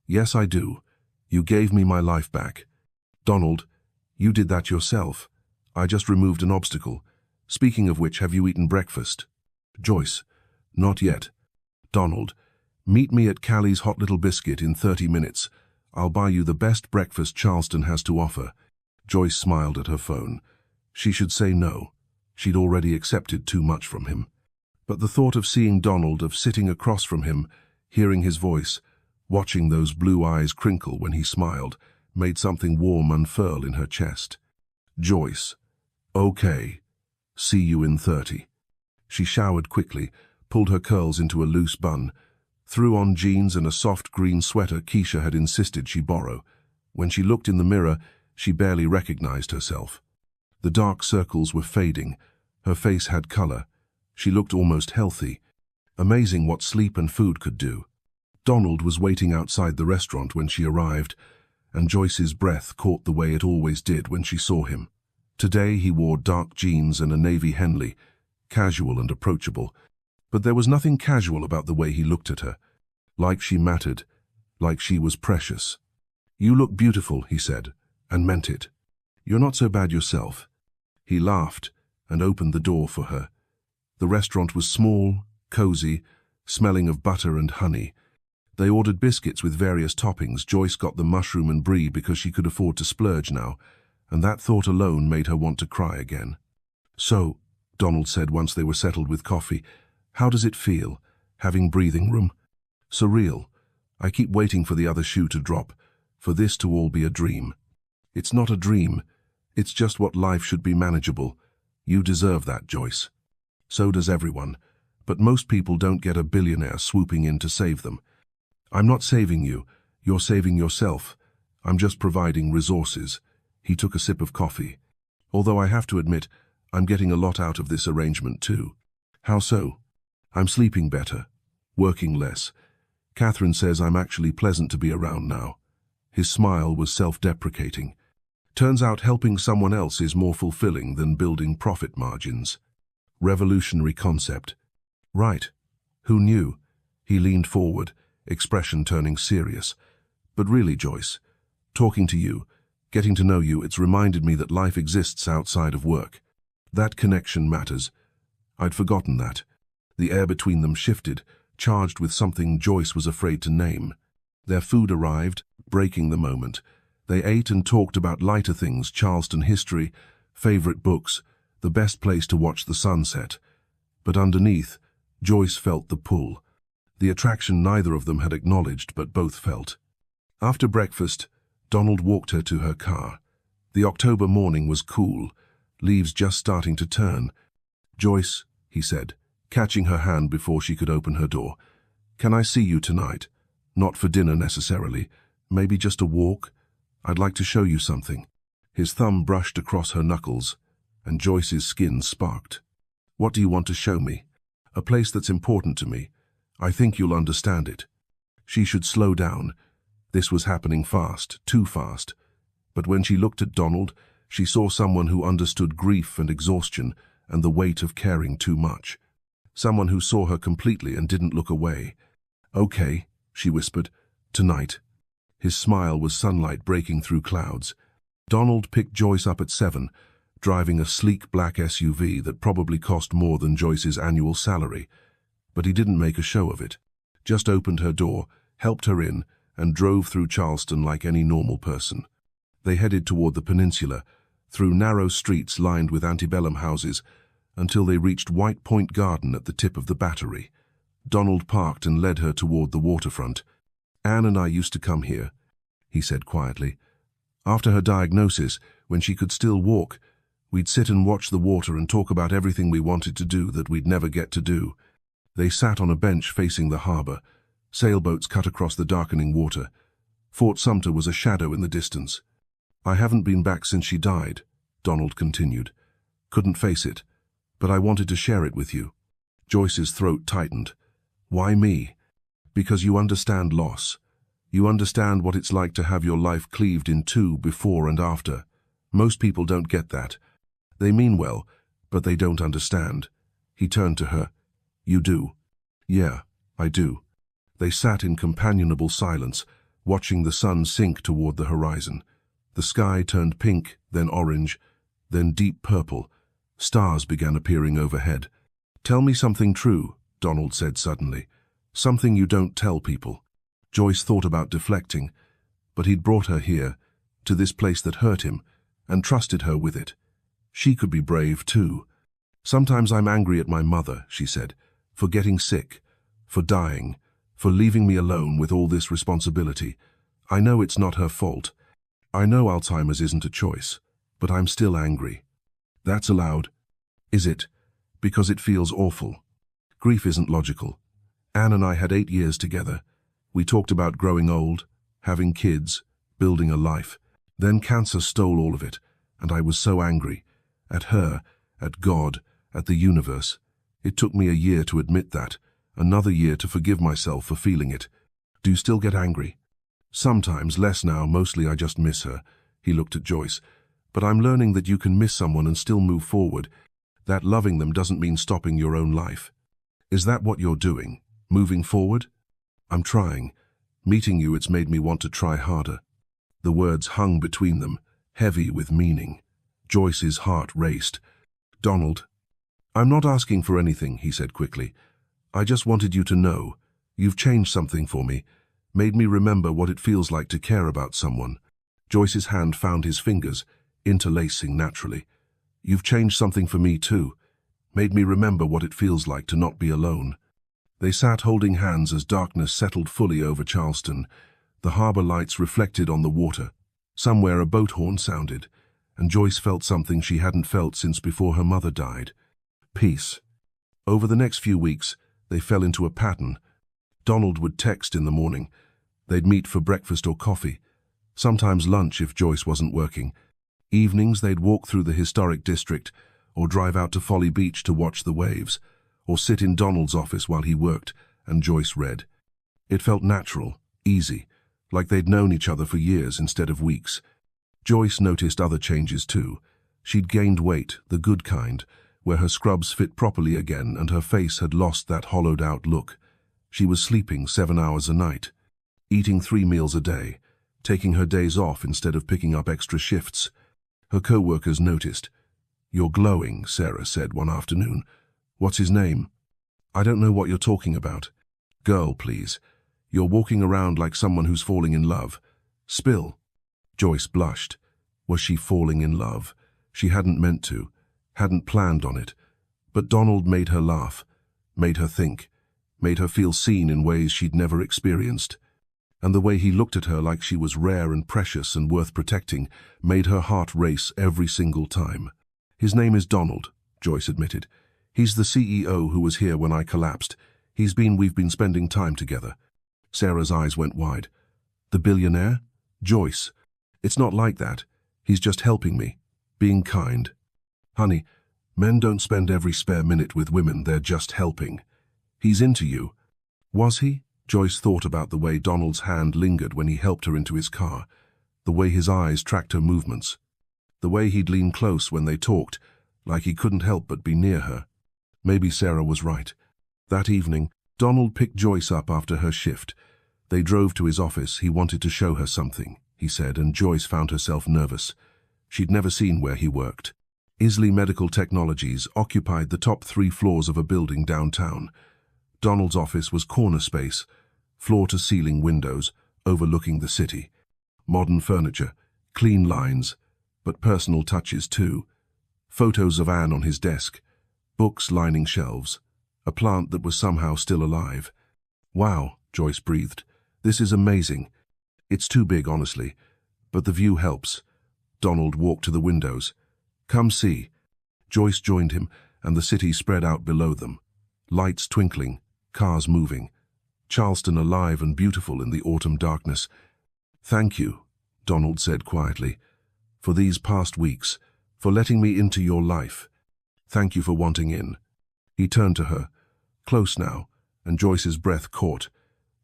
yes I do. You gave me my life back." "Donald, you did that yourself. I just removed an obstacle. Speaking of which, have you eaten breakfast?" "Joyce, not yet." "Donald, Meet me at Callie's Hot Little Biscuit in 30 minutes. I'll buy you the best breakfast Charleston has to offer. Joyce smiled at her phone. She should say no. She'd already accepted too much from him. But the thought of seeing Donald, of sitting across from him, hearing his voice, watching those blue eyes crinkle when he smiled, made something warm unfurl in her chest. Joyce. Okay. See you in 30. She showered quickly, pulled her curls into a loose bun, threw on jeans and a soft green sweater Keisha had insisted she borrow. When she looked in the mirror, she barely recognized herself. The dark circles were fading. Her face had color. She looked almost healthy. Amazing what sleep and food could do. Donald was waiting outside the restaurant when she arrived, and Joyce's breath caught the way it always did when she saw him. Today he wore dark jeans and a navy Henley, casual and approachable. But there was nothing casual about the way he looked at her. Like she mattered, like she was precious. "You look beautiful," he said, and meant it. "You're not so bad yourself." He laughed and opened the door for her. The restaurant was small, cozy, smelling of butter and honey. They ordered biscuits with various toppings. Joyce got the mushroom and brie because she could afford to splurge now, and that thought alone made her want to cry again. "So," Donald said once they were settled with coffee, "how does it feel, having breathing room?" "Surreal. I keep waiting for the other shoe to drop, for this to all be a dream." "It's not a dream. It's just what life should be manageable. You deserve that, Joyce. So does everyone. But most people don't get a billionaire swooping in to save them. I'm not saving you. You're saving yourself. I'm just providing resources." He took a sip of coffee. "Although I have to admit, I'm getting a lot out of this arrangement too." "How so?" "I'm sleeping better, working less. Catherine says I'm actually pleasant to be around now." His smile was self-deprecating. "Turns out helping someone else is more fulfilling than building profit margins." Revolutionary concept. "Right. Who knew?" He leaned forward, expression turning serious. "But really, Joyce, talking to you, getting to know you, it's reminded me that life exists outside of work. That connection matters. I'd forgotten that." The air between them shifted, charged with something Joyce was afraid to name. Their food arrived, breaking the moment. They ate and talked about lighter things, Charleston history, favorite books, the best place to watch the sunset. But underneath, Joyce felt the pull, the attraction neither of them had acknowledged but both felt. After breakfast, Donald walked her to her car. The October morning was cool, leaves just starting to turn. "Joyce," he said, catching her hand before she could open her door, "can I see you tonight? Not for dinner necessarily, maybe just a walk. I'd like to show you something." His thumb brushed across her knuckles, and Joyce's skin sparked. "What do you want to show me?" "A place that's important to me. I think you'll understand it." She should slow down. This was happening fast, too fast. But when she looked at Donald, she saw someone who understood grief and exhaustion and the weight of caring too much. Someone who saw her completely and didn't look away. "Okay," she whispered, "tonight." His smile was sunlight breaking through clouds. Donald picked Joyce up at 7, driving a sleek black SUV that probably cost more than Joyce's annual salary. But he didn't make a show of it. Just opened her door, helped her in, and drove through Charleston like any normal person. They headed toward the peninsula, through narrow streets lined with antebellum houses, until they reached White Point Garden at the tip of the Battery. Donald parked and led her toward the waterfront. "Anne and I used to come here," he said quietly. "After her diagnosis, when she could still walk, we'd sit and watch the water and talk about everything we wanted to do that we'd never get to do." They sat on a bench facing the harbor. Sailboats cut across the darkening water. Fort Sumter was a shadow in the distance. "I haven't been back since she died," Donald continued. "Couldn't face it, but I wanted to share it with you." Joyce's throat tightened. "Why me?" "Because you understand loss. You understand what it's like to have your life cleaved in two before and after. Most people don't get that. They mean well, but they don't understand." He turned to her. "You do." "Yeah, I do." They sat in companionable silence, watching the sun sink toward the horizon. The sky turned pink, then orange, then deep purple. Stars began appearing overhead. "Tell me something true," Donald said suddenly. Something you don't tell people. Joyce thought about deflecting, but he'd brought her here, to this place that hurt him, and trusted her with it. She could be brave too. Sometimes I'm angry at my mother, she said, for getting sick, for dying, for leaving me alone with all this responsibility. I know it's not her fault. I know Alzheimer's isn't a choice, but I'm still angry. That's allowed. Is it? Because it feels awful. Grief isn't logical. Anne and I had 8 years together. We talked about growing old, having kids, building a life. Then cancer stole all of it, and I was so angry. At her, at God, at the universe. It took me a year to admit that, another year to forgive myself for feeling it. Do you still get angry? Sometimes, less now, mostly I just miss her. He looked at Joyce. But I'm learning that you can miss someone and still move forward. That loving them doesn't mean stopping your own life. Is that what you're doing? Moving forward? I'm trying. Meeting you, it's made me want to try harder. The words hung between them, heavy with meaning. Joyce's heart raced. Donald, I'm not asking for anything, he said quickly. I just wanted you to know. You've changed something for me, made me remember what it feels like to care about someone. Joyce's hand found his fingers, interlacing naturally. You've changed something for me too, made me remember what it feels like to not be alone. They sat holding hands as darkness settled fully over Charleston. The harbor lights reflected on the water. Somewhere a boat horn sounded, and Joyce felt something she hadn't felt since before her mother died. Peace. Over the next few weeks, they fell into a pattern. Donald would text in the morning. They'd meet for breakfast or coffee, sometimes lunch if Joyce wasn't working. Evenings they'd walk through the historic district, or drive out to Folly Beach to watch the waves, or sit in Donald's office while he worked and Joyce read. It felt natural, easy, like they'd known each other for years instead of weeks. Joyce noticed other changes too. She'd gained weight, the good kind, where her scrubs fit properly again and her face had lost that hollowed-out look. She was sleeping 7 hours a night, eating 3 meals a day, taking her days off instead of picking up extra shifts. Her co-workers noticed. "You're glowing," Sarah said one afternoon. "What's his name?" "I don't know what you're talking about." "Girl, please. You're walking around like someone who's falling in love. Spill." Joyce blushed. Was she falling in love? She hadn't meant to, hadn't planned on it. But Donald made her laugh, made her think, made her feel seen in ways she'd never experienced. And the way he looked at her like she was rare and precious and worth protecting made her heart race every single time. "His name is Donald," Joyce admitted. "He's the CEO who was here when I collapsed. We've been spending time together." Sarah's eyes went wide. "The billionaire?" "Joyce. It's not like that. He's just helping me, being kind." "Honey, men don't spend every spare minute with women, they're just helping. He's into you." Was he? Joyce thought about the way Donald's hand lingered when he helped her into his car, the way his eyes tracked her movements, the way he'd lean close when they talked, like he couldn't help but be near her. Maybe Sarah was right. That evening, Donald picked Joyce up after her shift. They drove to his office. He wanted to show her something, he said, and Joyce found herself nervous. She'd never seen where he worked. Isley Medical Technologies occupied the top 3 floors of a building downtown. Donald's office was corner space, floor-to-ceiling windows overlooking the city. Modern furniture, clean lines, but personal touches too. Photos of Anne on his desk, books lining shelves, a plant that was somehow still alive. "Wow," Joyce breathed. "This is amazing. It's too big, honestly, but the view helps." Donald walked to the windows. "Come see." Joyce joined him, and the city spread out below them. Lights twinkling, cars moving. Charleston alive and beautiful in the autumn darkness. "Thank you," Donald said quietly, "for these past weeks, for letting me into your life. Thank you for wanting in." He turned to her, close now, and Joyce's breath caught.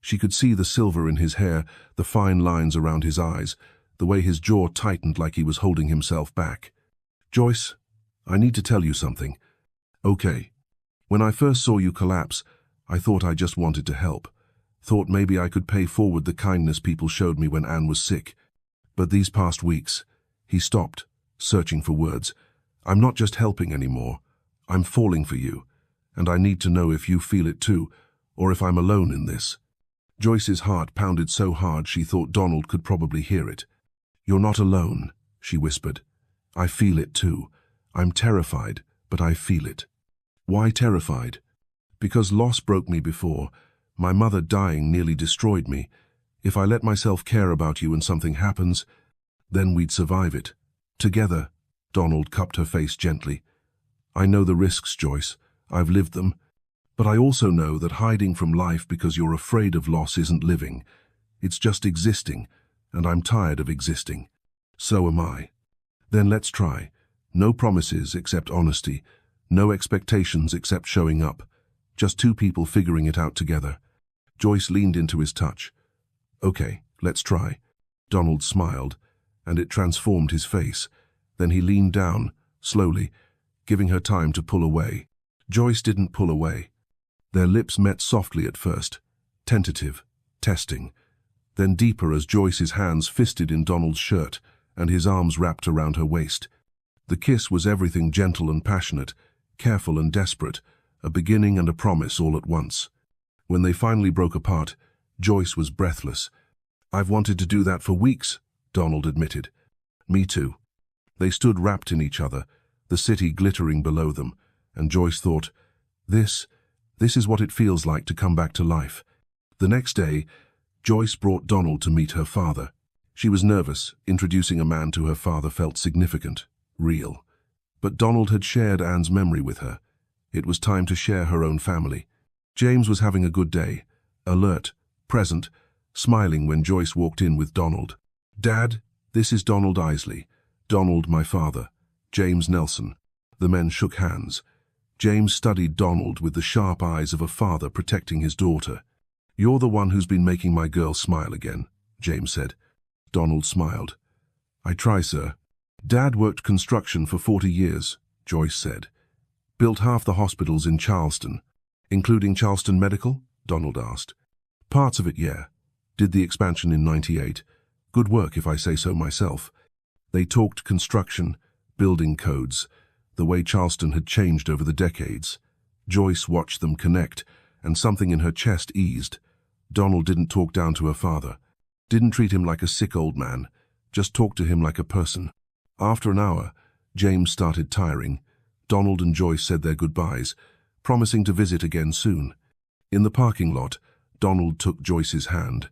She could see the silver in his hair, the fine lines around his eyes, the way his jaw tightened like he was holding himself back. "Joyce, I need to tell you something." "Okay. When I first saw you collapse, I thought I just wanted to help. Thought maybe I could pay forward the kindness people showed me when Anne was sick. But these past weeks..." He stopped, searching for words. "I'm not just helping anymore. I'm falling for you. And I need to know if you feel it too, or if I'm alone in this. Joyce's heart pounded so hard she thought Donald could probably hear it. "You're not alone," she whispered. "I feel it too. I'm terrified, but I feel it." "Why terrified?" "Because loss broke me before. My mother dying nearly destroyed me. If I let myself care about you and something happens, then we'd survive it. Together." Donald cupped her face gently. "I know the risks, Joyce. I've lived them. But I also know that hiding from life because you're afraid of loss isn't living. It's just existing, and I'm tired of existing. So am I. Then let's try. No promises except honesty. No expectations except showing up. Just two people figuring it out together." Joyce leaned into his touch. "Okay, let's try." Donald smiled, and it transformed his face. Then he leaned down, slowly, giving her time to pull away. Joyce didn't pull away. Their lips met softly at first, tentative, testing, then deeper as Joyce's hands fisted in Donald's shirt and his arms wrapped around her waist. The kiss was everything gentle and passionate, careful and desperate, a beginning and a promise all at once. When they finally broke apart, Joyce was breathless. "I've wanted to do that for weeks," Donald admitted. "Me too." They stood wrapped in each other, the city glittering below them, and Joyce thought, This is what it feels like to come back to life." The next day, Joyce brought Donald to meet her father. She was nervous. Introducing a man to her father felt significant, real. But Donald had shared Anne's memory with her. It was time to share her own family. James was having a good day, alert, present, smiling when Joyce walked in with Donald. "Dad, this is Donald Isley. Donald, my father. James Nelson." The men shook hands. James studied Donald with the sharp eyes of a father protecting his daughter. "You're the one who's been making my girl smile again," James said. Donald smiled. "I try, sir." "Dad worked construction for 40 years, Joyce said. "Built half the hospitals in Charleston." "Including Charleston Medical?" Donald asked. "Parts of it, yeah. Did the expansion in '98. Good work, if I say so myself." They talked construction, building codes, the way Charleston had changed over the decades. Joyce watched them connect, and something in her chest eased. Donald didn't talk down to her father. Didn't treat him like a sick old man. Just talked to him like a person. After an hour, James started tiring. Donald and Joyce said their goodbyes, promising to visit again soon. In the parking lot, Donald took Joyce's hand.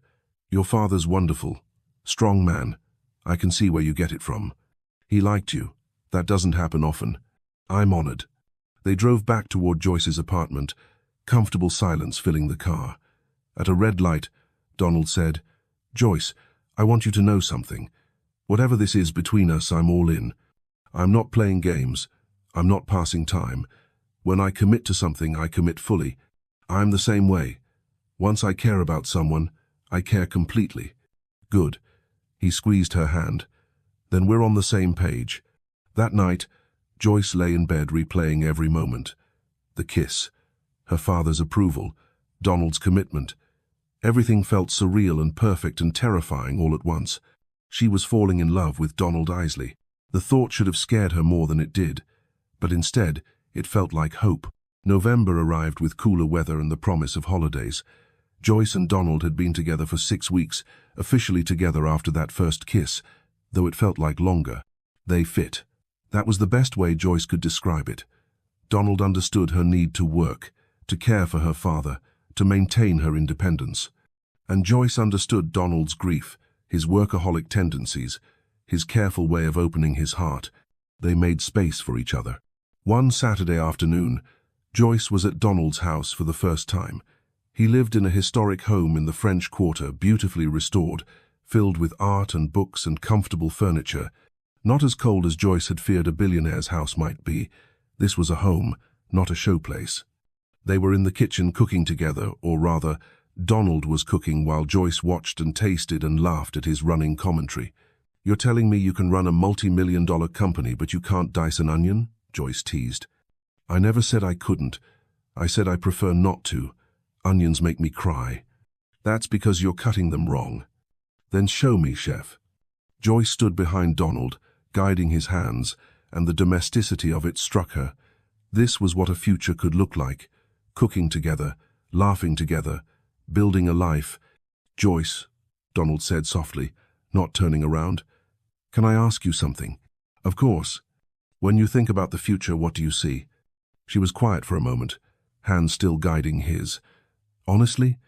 "Your father's wonderful. Strong man. I can see where you get it from. He liked you. That doesn't happen often. I'm honored." They drove back toward Joyce's apartment, comfortable silence filling the car. At a red light, Donald said, "Joyce, I want you to know something. Whatever this is between us, I'm all in. I'm not playing games. I'm not passing time. When I commit to something, I commit fully. I'm the same way. Once I care about someone, I care completely." "Good." He squeezed her hand. "Then we're on the same page." That night, Joyce lay in bed replaying every moment. The kiss, her father's approval, Donald's commitment. Everything felt surreal and perfect and terrifying all at once. She was falling in love with Donald Isley. The thought should have scared her more than it did, but instead, it felt like hope. November arrived with cooler weather and the promise of holidays. Joyce and Donald had been together for 6 weeks, officially together after that first kiss, though it felt like longer. They fit. That was the best way Joyce could describe it. Donald understood her need to work, to care for her father, to maintain her independence. And Joyce understood Donald's grief, his workaholic tendencies, his careful way of opening his heart. They made space for each other. One Saturday afternoon, Joyce was at Donald's house for the first time. He lived in a historic home in the French Quarter, beautifully restored, filled with art and books and comfortable furniture. Not as cold as Joyce had feared a billionaire's house might be. This was a home, not a showplace. They were in the kitchen cooking together, or rather, Donald was cooking while Joyce watched and tasted and laughed at his running commentary. "You're telling me you can run a multi-million-dollar company but you can't dice an onion?" Joyce teased. "I never said I couldn't. I said I prefer not to. Onions make me cry." "That's because you're cutting them wrong." "Then show me, chef." Joyce stood behind Donald, guiding his hands, and the domesticity of it struck her. This was what a future could look like. Cooking together, laughing together, building a life. "Joyce," Donald said softly, not turning around, "can I ask you something?" "Of course." "When you think about the future, what do you see?" She was quiet for a moment, hands still guiding his. "Honestly,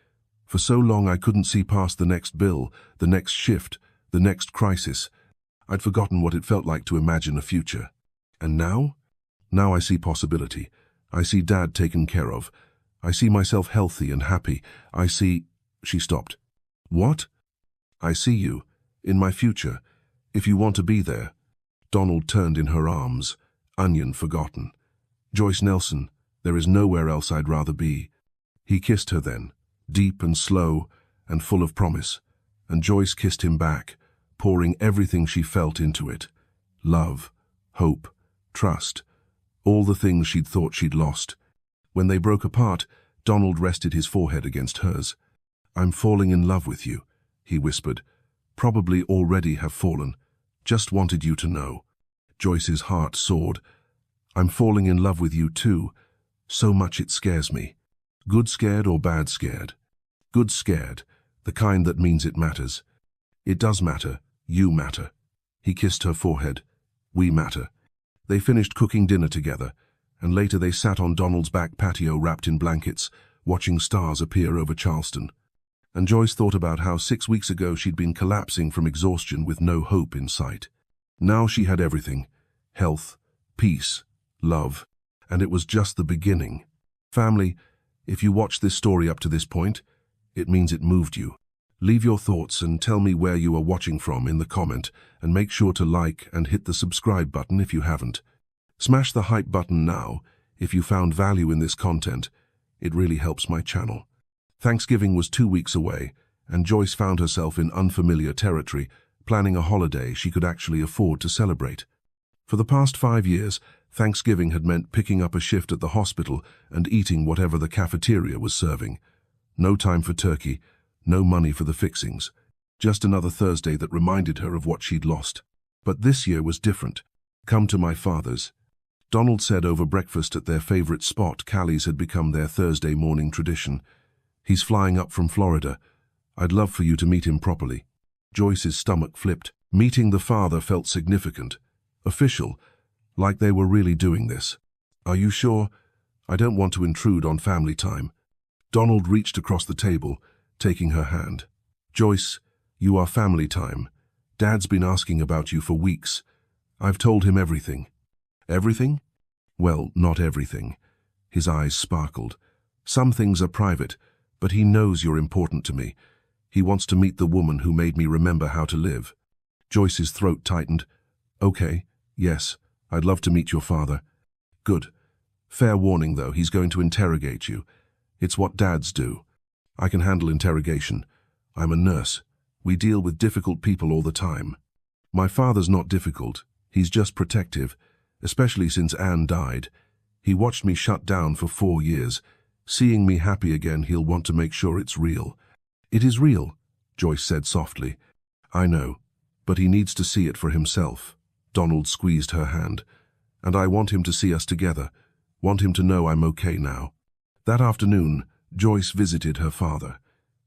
for so long I couldn't see past the next bill, the next shift, the next crisis. I'd forgotten what it felt like to imagine a future. And now? Now I see possibility. I see Dad taken care of. I see myself healthy and happy. I see—" She stopped. "What?" "I see you, in my future, if you want to be there." Donald turned in her arms, onion forgotten. "Joyce Nelson, there is nowhere else I'd rather be." He kissed her then, deep and slow and full of promise, and Joyce kissed him back, pouring everything she felt into it. Love, hope, trust, all the things she'd thought she'd lost. When they broke apart, Donald rested his forehead against hers. "I'm falling in love with you," he whispered. "Probably already have fallen. Just wanted you to know." Joyce's heart soared. "I'm falling in love with you too. So much it scares me." "Good scared or bad scared?" "Good scared, the kind that means it matters." "It does matter. You matter." He kissed her forehead. "We matter." They finished cooking dinner together, and later they sat on Donald's back patio wrapped in blankets, watching stars appear over Charleston. And Joyce thought about how 6 weeks ago she'd been collapsing from exhaustion with no hope in sight. Now she had everything: health, peace, love, and it was just the beginning. Family, if you watched this story up to this point, it means it moved you. Leave your thoughts and tell me where you are watching from in the comment, and make sure to like and hit the subscribe button if you haven't. Smash the hype button now if you found value in this content. It really helps my channel. Thanksgiving was 2 weeks away, and Joyce found herself in unfamiliar territory, planning a holiday she could actually afford to celebrate. For the past 5 years, Thanksgiving had meant picking up a shift at the hospital and eating whatever the cafeteria was serving. No time for turkey, no money for the fixings. Just another Thursday that reminded her of what she'd lost. But this year was different. "Come to my father's," Donald said over breakfast at their favorite spot. Callie's had become their Thursday morning tradition. "He's flying up from Florida. I'd love for you to meet him properly." Joyce's stomach flipped. Meeting the father felt significant, official, like they were really doing this. "Are you sure? I don't want to intrude on family time." Donald reached across the table, taking her hand. "Joyce, you are family time. Dad's been asking about you for weeks. I've told him everything." "Everything?" "Well, not everything." His eyes sparkled. "Some things are private, but he knows you're important to me. He wants to meet the woman who made me remember how to live." Joyce's throat tightened. "Okay, yes, I'd love to meet your father." "Good. Fair warning, though, he's going to interrogate you. It's what dads do. I can handle interrogation. I'm a nurse. We deal with difficult people all the time." "My father's not difficult. He's just protective, especially since Anne died. He watched me shut down for 4 years. Seeing me happy again, he'll want to make sure it's real." "It is real," Joyce said softly. "I know, but he needs to see it for himself." Donald squeezed her hand. "And I want him to see us together. Want him to know I'm okay now." That afternoon, Joyce visited her father.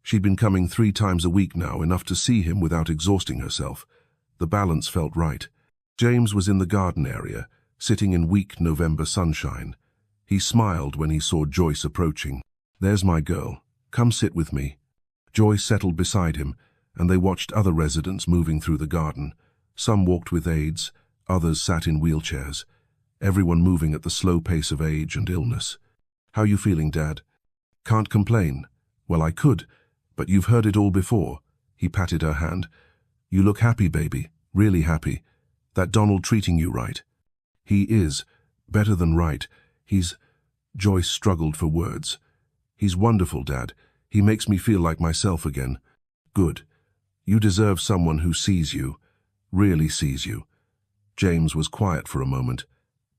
She'd been coming 3 times a week now, enough to see him without exhausting herself. The balance felt right. James was in the garden area, sitting in weak November sunshine. He smiled when he saw Joyce approaching. "There's my girl. Come sit with me." Joyce settled beside him, and they watched other residents moving through the garden. Some walked with aides, others sat in wheelchairs. Everyone moving at the slow pace of age and illness. "How you feeling, Dad?" "Can't complain." "Well, I could, but you've heard it all before." He patted her hand. "You look happy, baby, really happy. That Donald treating you right?" "He is. Better than right. He's—" Joyce struggled for words. "He's wonderful, Dad. He makes me feel like myself again." "Good. You deserve someone who sees you, really sees you." James was quiet for a moment.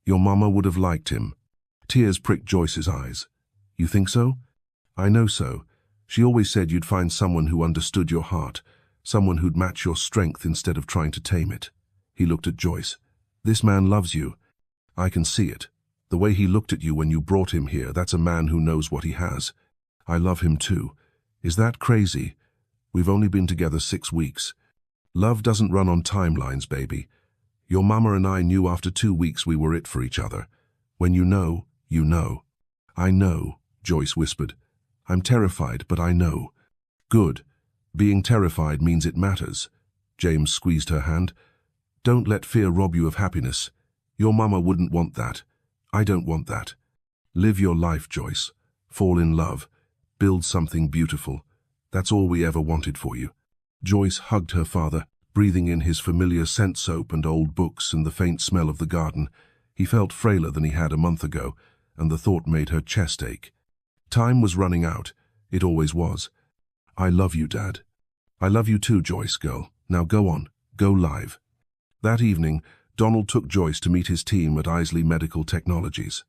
"Your mama would have liked him." Tears pricked Joyce's eyes. "You think so?" "I know so. She always said you'd find someone who understood your heart, someone who'd match your strength instead of trying to tame it." He looked at Joyce. "This man loves you. I can see it. The way he looked at you when you brought him here, that's a man who knows what he has." I love him too. Is that crazy? We've only been together 6 weeks. Love doesn't run on timelines, baby. Your mama and I knew after 2 weeks we were it for each other. When you know, you know. I know, Joyce whispered. I'm terrified, but I know. Good. Being terrified means it matters. James squeezed her hand. Don't let fear rob you of happiness. Your mama wouldn't want that. I don't want that. Live your life, Joyce. Fall in love. Build something beautiful. That's all we ever wanted for you. Joyce hugged her father, breathing in his familiar scent soap and old books and the faint smell of the garden. He felt frailer than he had a month ago, and the thought made her chest ache. Time was running out. It always was. I love you, Dad. I love you too, Joyce, girl. Now go on. Go live. That evening, Donald took Joyce to meet his team at Isley Medical Technologies.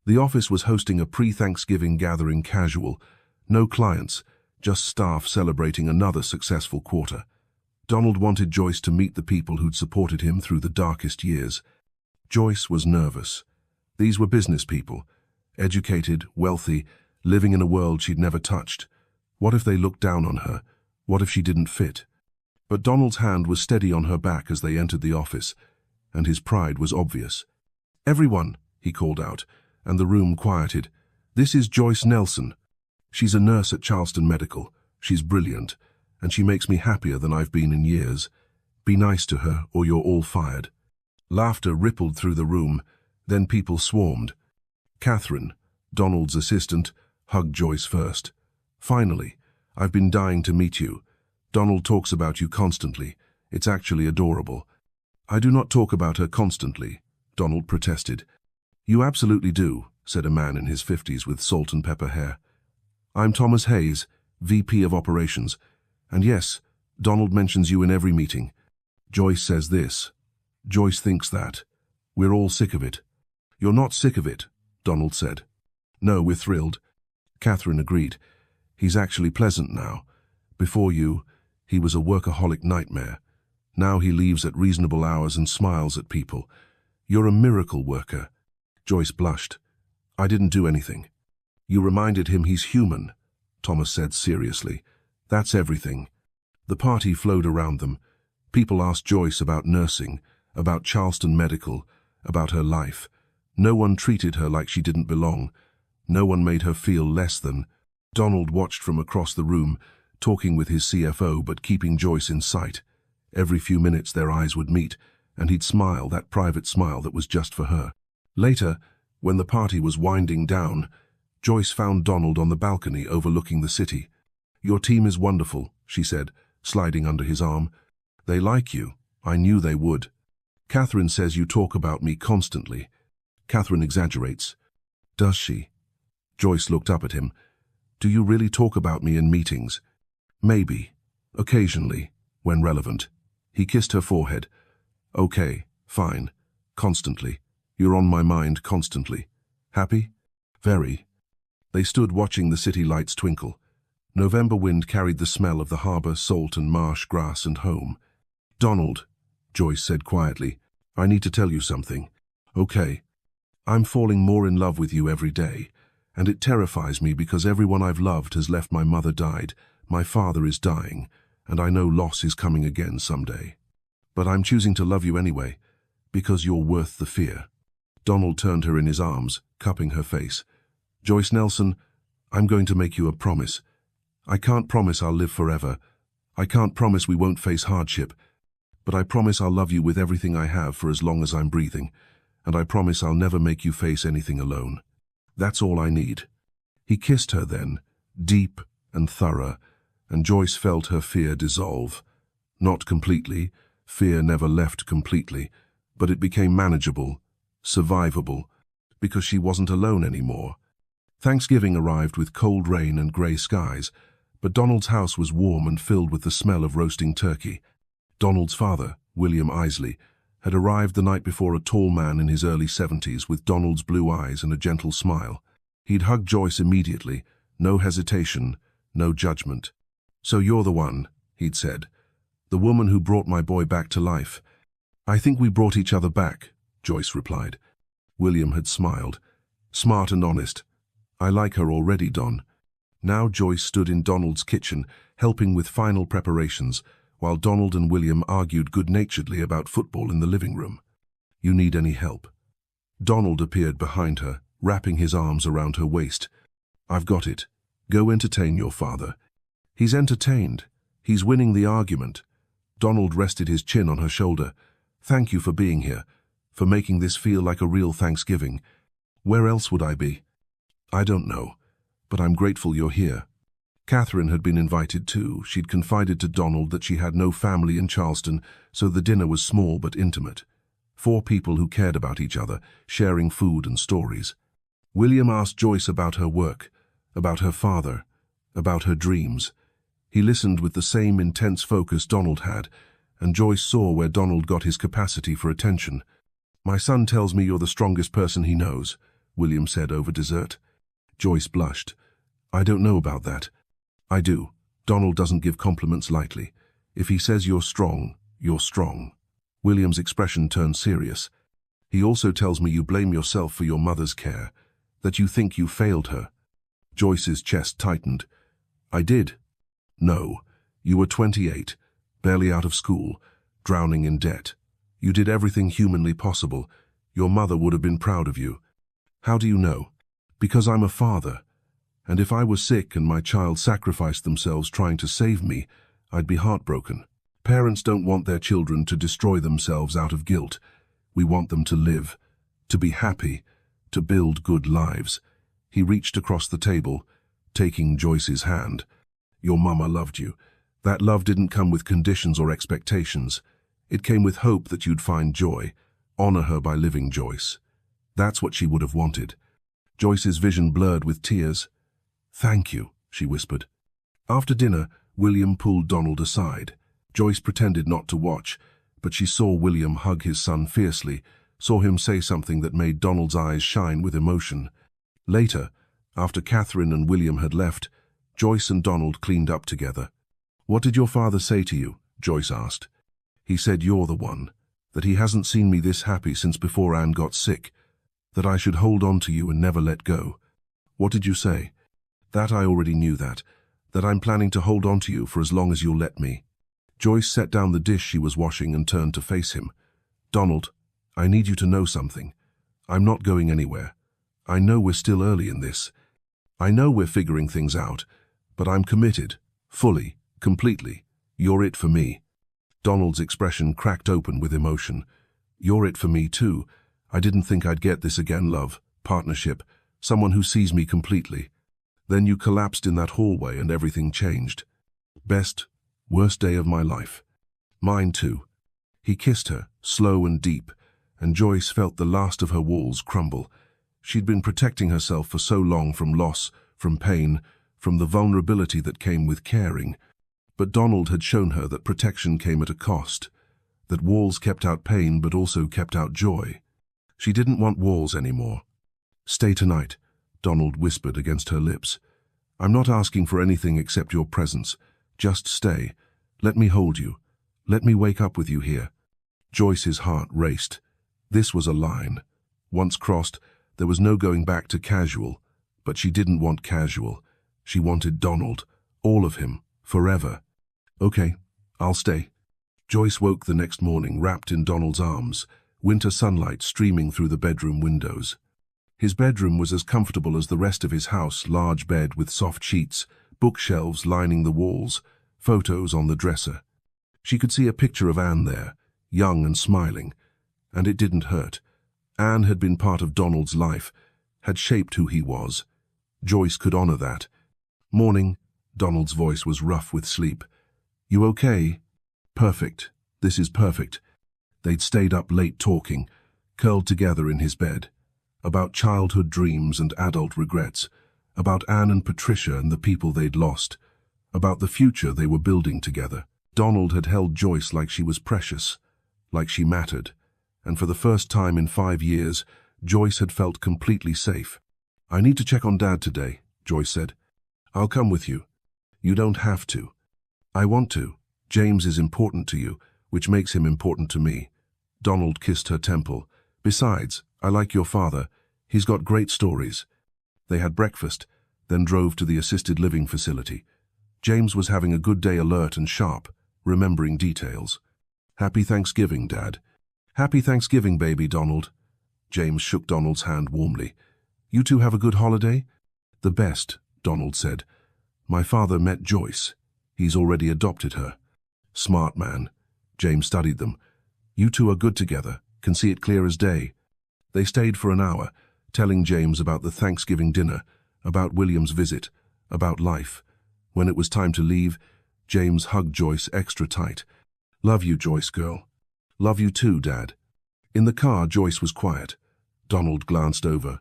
The office was hosting a pre-Thanksgiving gathering casual. No clients, just staff celebrating another successful quarter. Donald wanted Joyce to meet the people who'd supported him through the darkest years. Joyce was nervous. These were business people, educated, wealthy, living in a world she'd never touched. What if they looked down on her? What if she didn't fit? But Donald's hand was steady on her back as they entered the office, and his pride was obvious. Everyone, he called out, and the room quieted. This is Joyce Nelson. She's a nurse at Charleston Medical. She's brilliant, and she makes me happier than I've been in years. Be nice to her, or you're all fired. Laughter rippled through the room, then people swarmed. Catherine, Donald's assistant, hugged Joyce first. Finally, I've been dying to meet you. Donald talks about you constantly. It's actually adorable. I do not talk about her constantly, Donald protested. You absolutely do, said a man in his 50s with salt and pepper hair. I'm Thomas Hayes, VP of Operations. And yes, Donald mentions you in every meeting. Joyce says this. Joyce thinks that. We're all sick of it. You're not sick of it, Donald said. No, we're thrilled. Catherine agreed. He's actually pleasant now. Before you, he was a workaholic nightmare. Now he leaves at reasonable hours and smiles at people. You're a miracle worker. Joyce blushed. I didn't do anything. You reminded him he's human, Thomas said seriously. That's everything. The party flowed around them. People asked Joyce about nursing, about Charleston Medical, about her life. No one treated her like she didn't belong. No one made her feel less than. Donald watched from across the room, talking with his CFO but keeping Joyce in sight. Every few minutes their eyes would meet, and he'd smile, that private smile that was just for her. Later, when the party was winding down, Joyce found Donald on the balcony overlooking the city. Your team is wonderful, she said, sliding under his arm. They like you. I knew they would. Catherine says you talk about me constantly. Catherine exaggerates. Does she? Joyce looked up at him. Do you really talk about me in meetings? Maybe. Occasionally, when relevant. He kissed her forehead. Okay, fine. Constantly. You're on my mind constantly. Happy? Very. They stood watching the city lights twinkle. November wind carried the smell of the harbor, salt and marsh grass and home. Donald, Joyce said quietly, I need to tell you something. Okay. I'm falling more in love with you every day, and it terrifies me because everyone I've loved has left. My mother died, my father is dying, and I know loss is coming again someday. But I'm choosing to love you anyway, because you're worth the fear. Donald turned her in his arms, cupping her face. Joyce Nelson, I'm going to make you a promise. I can't promise I'll live forever. I can't promise we won't face hardship. But I promise I'll love you with everything I have for as long as I'm breathing. And I promise I'll never make you face anything alone. That's all I need. He kissed her then, deep and thorough, and Joyce felt her fear dissolve. Not completely, fear never left completely, but it became manageable, survivable, because she wasn't alone anymore. Thanksgiving arrived with cold rain and grey skies, but Donald's house was warm and filled with the smell of roasting turkey. Donald's father, William Isley, had arrived the night before, a tall man in his early 70s with Donald's blue eyes and a gentle smile. He'd hugged Joyce immediately, no hesitation, no judgment. So you're the one, he'd said, the woman who brought my boy back to life. I think we brought each other back, Joyce replied. William had smiled. Smart and honest. I like her already, Don. Now Joyce stood in Donald's kitchen, helping with final preparations, while Donald and William argued good-naturedly about football in the living room. "You need any help?" Donald appeared behind her, wrapping his arms around her waist. "I've got it. Go entertain your father." "He's entertained. He's winning the argument." Donald rested his chin on her shoulder. "Thank you for being here, for making this feel like a real Thanksgiving. Where else would I be?" "I don't know, but I'm grateful you're here." Catherine had been invited too. She'd confided to Donald that she had no family in Charleston, so the dinner was small but intimate. 4 people who cared about each other, sharing food and stories. William asked Joyce about her work, about her father, about her dreams. He listened with the same intense focus Donald had, and Joyce saw where Donald got his capacity for attention. "My son tells me you're the strongest person he knows," William said over dessert. Joyce blushed. "I don't know about that." "I do. Donald doesn't give compliments lightly. If he says you're strong, you're strong." William's expression turned serious. "He also tells me you blame yourself for your mother's care, that you think you failed her." Joyce's chest tightened. "I did." "No. You were 28, barely out of school, drowning in debt. You did everything humanly possible. Your mother would have been proud of you." "How do you know?" "Because I'm a father. And if I was sick and my child sacrificed themselves trying to save me, I'd be heartbroken. Parents don't want their children to destroy themselves out of guilt. We want them to live, to be happy, to build good lives." He reached across the table, taking Joyce's hand. "Your mama loved you. That love didn't come with conditions or expectations. It came with hope that you'd find joy, honor her by living, Joyce. That's what she would have wanted." Joyce's vision blurred with tears. "Thank you," she whispered. After dinner, William pulled Donald aside. Joyce pretended not to watch, but she saw William hug his son fiercely, saw him say something that made Donald's eyes shine with emotion. Later, after Catherine and William had left, Joyce and Donald cleaned up together. "What did your father say to you?" Joyce asked. "He said you're the one, that he hasn't seen me this happy since before Anne got sick, that I should hold on to you and never let go." "What did you say?" "That I already knew that I'm planning to hold on to you for as long as you'll let me." Joyce set down the dish she was washing and turned to face him. "Donald, I need you to know something. I'm not going anywhere. I know we're still early in this. I know we're figuring things out, but I'm committed, fully, completely. You're it for me." Donald's expression cracked open with emotion. "You're it for me too. I didn't think I'd get this again, love, partnership, someone who sees me completely. Then you collapsed in that hallway and everything changed. Best, worst day of my life. Mine too." He kissed her, slow and deep, and Joyce felt the last of her walls crumble. She'd been protecting herself for so long from loss, from pain, from the vulnerability that came with caring. But Donald had shown her that protection came at a cost, that walls kept out pain but also kept out joy. She didn't want walls anymore. "Stay tonight," Donald whispered against her lips. "I'm not asking for anything except your presence. Just stay. Let me hold you. Let me wake up with you here." Joyce's heart raced. This was a line. Once crossed, there was no going back to casual. But she didn't want casual. She wanted Donald. All of him. Forever. "Okay, I'll stay." Joyce woke the next morning wrapped in Donald's arms, winter sunlight streaming through the bedroom windows. His bedroom was as comfortable as the rest of his house, large bed with soft sheets, bookshelves lining the walls, photos on the dresser. She could see a picture of Anne there, young and smiling, and it didn't hurt. Anne had been part of Donald's life, had shaped who he was. Joyce could honor that. "Morning." Donald's voice was rough with sleep. "You okay?" "Perfect. This is perfect." They'd stayed up late talking, curled together in his bed, about childhood dreams and adult regrets, about Anne and Patricia and the people they'd lost, about the future they were building together. Donald had held Joyce like she was precious, like she mattered, and for the first time in 5 years, Joyce had felt completely safe. "I need to check on Dad today," Joyce said. "I'll come with you." "You don't have to." "I want to. James is important to you, which makes him important to me." Donald kissed her temple. "Besides, I like your father. He's got great stories." They had breakfast, then drove to the assisted living facility. James was having a good day, alert and sharp, remembering details. "Happy Thanksgiving, Dad." "Happy Thanksgiving, baby Donald." James shook Donald's hand warmly. "You two have a good holiday?" "The best," Donald said. "My father met Joyce. He's already adopted her." "Smart man." James studied them. "You two are good together, can see it clear as day." They stayed for an hour, telling James about the Thanksgiving dinner, about William's visit, about life. When it was time to leave, James hugged Joyce extra tight. "Love you, Joyce girl." "Love you too, Dad." In the car, Joyce was quiet. Donald glanced over.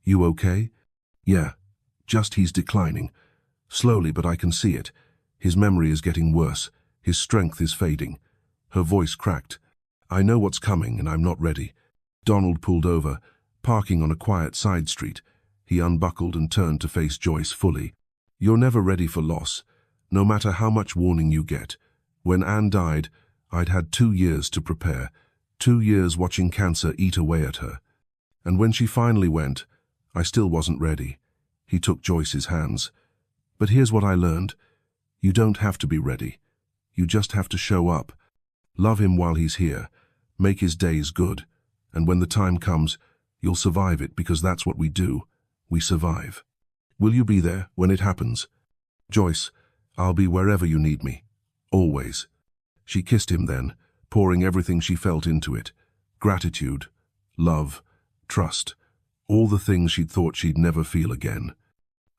"You okay?" "Yeah, just he's declining. Slowly, but I can see it. His memory is getting worse. His strength is fading." Her voice cracked. "I know what's coming, and I'm not ready." Donald pulled over, parking on a quiet side street. He unbuckled and turned to face Joyce fully. "You're never ready for loss, no matter how much warning you get. When Anne died, I'd had 2 years to prepare, 2 years watching cancer eat away at her. And when she finally went, I still wasn't ready." He took Joyce's hands. "But here's what I learned. You don't have to be ready. You just have to show up. Love him while he's here. Make his days good. And when the time comes, you'll survive it, because that's what we do. We survive. Will you be there when it happens?" "Joyce, I'll be wherever you need me. Always." She kissed him then, pouring everything she felt into it. Gratitude, love, trust, all the things she'd thought she'd never feel again.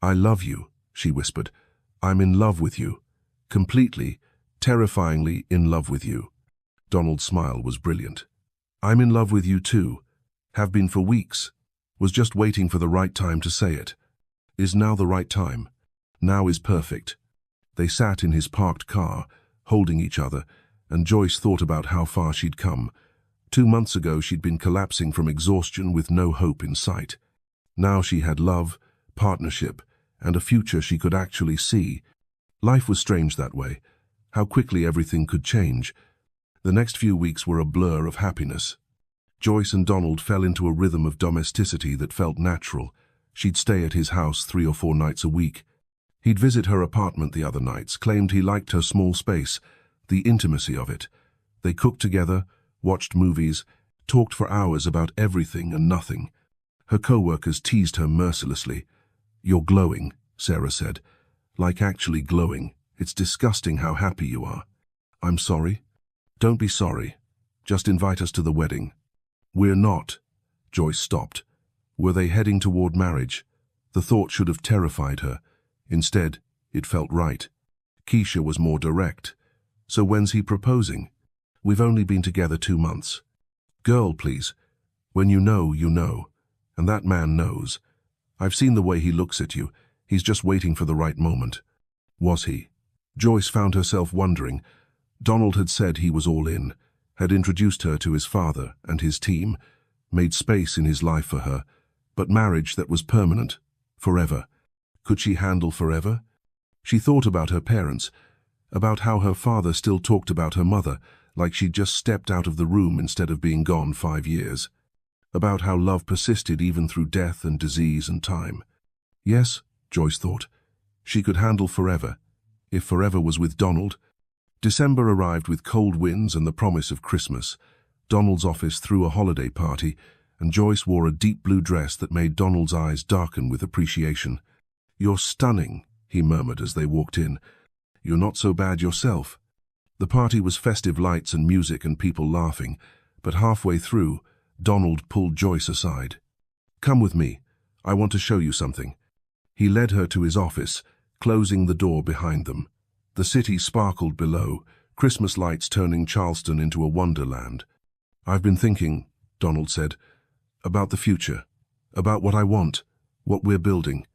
"I love you," she whispered. "I'm in love with you. Completely, terrifyingly in love with you." Donald's smile was brilliant. "I'm in love with you too. Have been for weeks. Was just waiting for the right time to say it. Is now the right time. Now is perfect." They sat in his parked car, holding each other, and Joyce thought about how far she'd come. 2 months ago she'd been collapsing from exhaustion with no hope in sight. Now she had love, partnership, and a future she could actually see. Life was strange that way. How quickly everything could change. The next few weeks were a blur of happiness. Joyce and Donald fell into a rhythm of domesticity that felt natural. She'd stay at his house 3 or 4 nights a week. He'd visit her apartment the other nights, claimed he liked her small space, the intimacy of it. They cooked together, watched movies, talked for hours about everything and nothing. Her co-workers teased her mercilessly. "You're glowing," Sarah said. "Like actually glowing. It's disgusting how happy you are." "I'm sorry." "Don't be sorry. Just invite us to the wedding." "We're not." Joyce stopped. Were they heading toward marriage? The thought should have terrified her. Instead, it felt right. Keisha was more direct. "So when's he proposing?" "We've only been together 2 months." "Girl, please. When you know, you know. And that man knows. I've seen the way he looks at you. He's just waiting for the right moment." Was he? Joyce found herself wondering. Donald had said he was all in, had introduced her to his father and his team, made space in his life for her. But marriage that was permanent, forever. Could she handle forever? She thought about her parents, about how her father still talked about her mother, like she'd just stepped out of the room instead of being gone 5 years. About how love persisted even through death and disease and time. Yes, Joyce thought, she could handle forever, if forever was with Donald. December arrived with cold winds and the promise of Christmas. Donald's office threw a holiday party, and Joyce wore a deep blue dress that made Donald's eyes darken with appreciation. "You're stunning," he murmured as they walked in. "You're not so bad yourself." The party was festive lights and music and people laughing, but halfway through, Donald pulled Joyce aside. "Come with me. I want to show you something." He led her to his office, closing the door behind them. The city sparkled below, Christmas lights turning Charleston into a wonderland. "I've been thinking," Donald said, "about the future, about what I want, what we're building."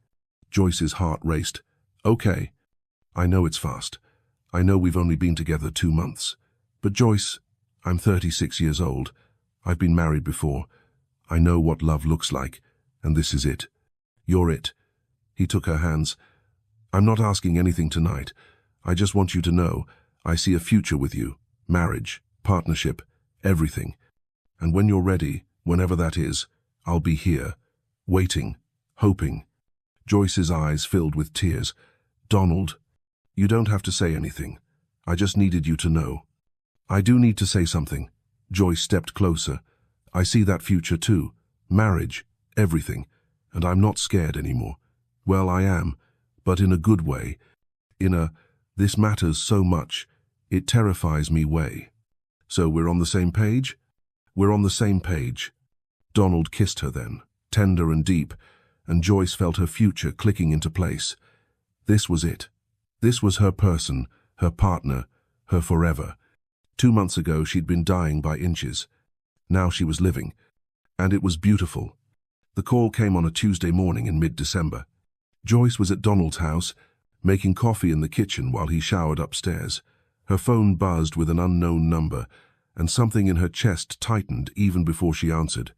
Joyce's heart raced. "Okay. I know it's fast. I know we've only been together 2 months. But Joyce, I'm 36 years old. I've been married before. I know what love looks like, and this is it. You're it." He took her hands. "I'm not asking anything tonight. I just want you to know I see a future with you. Marriage, partnership, everything. And when you're ready, whenever that is, I'll be here, waiting, hoping." Joyce's eyes filled with tears. "Donald, you don't have to say anything. I just needed you to know." "I do need to say something." Joyce stepped closer. "I see that future too. Marriage, everything. And I'm not scared anymore. Well, I am, but in a good way. This matters so much. It terrifies me way." "So we're on the same page?" "We're on the same page." Donald kissed her then, tender and deep, and Joyce felt her future clicking into place. This was it. This was her person, her partner, her forever. 2 months ago she'd been dying by inches. Now she was living. And it was beautiful. The call came on a Tuesday morning in mid-December. Joyce was at Donald's house, making coffee in the kitchen while he showered upstairs. Her phone buzzed with an unknown number, and something in her chest tightened even before she answered.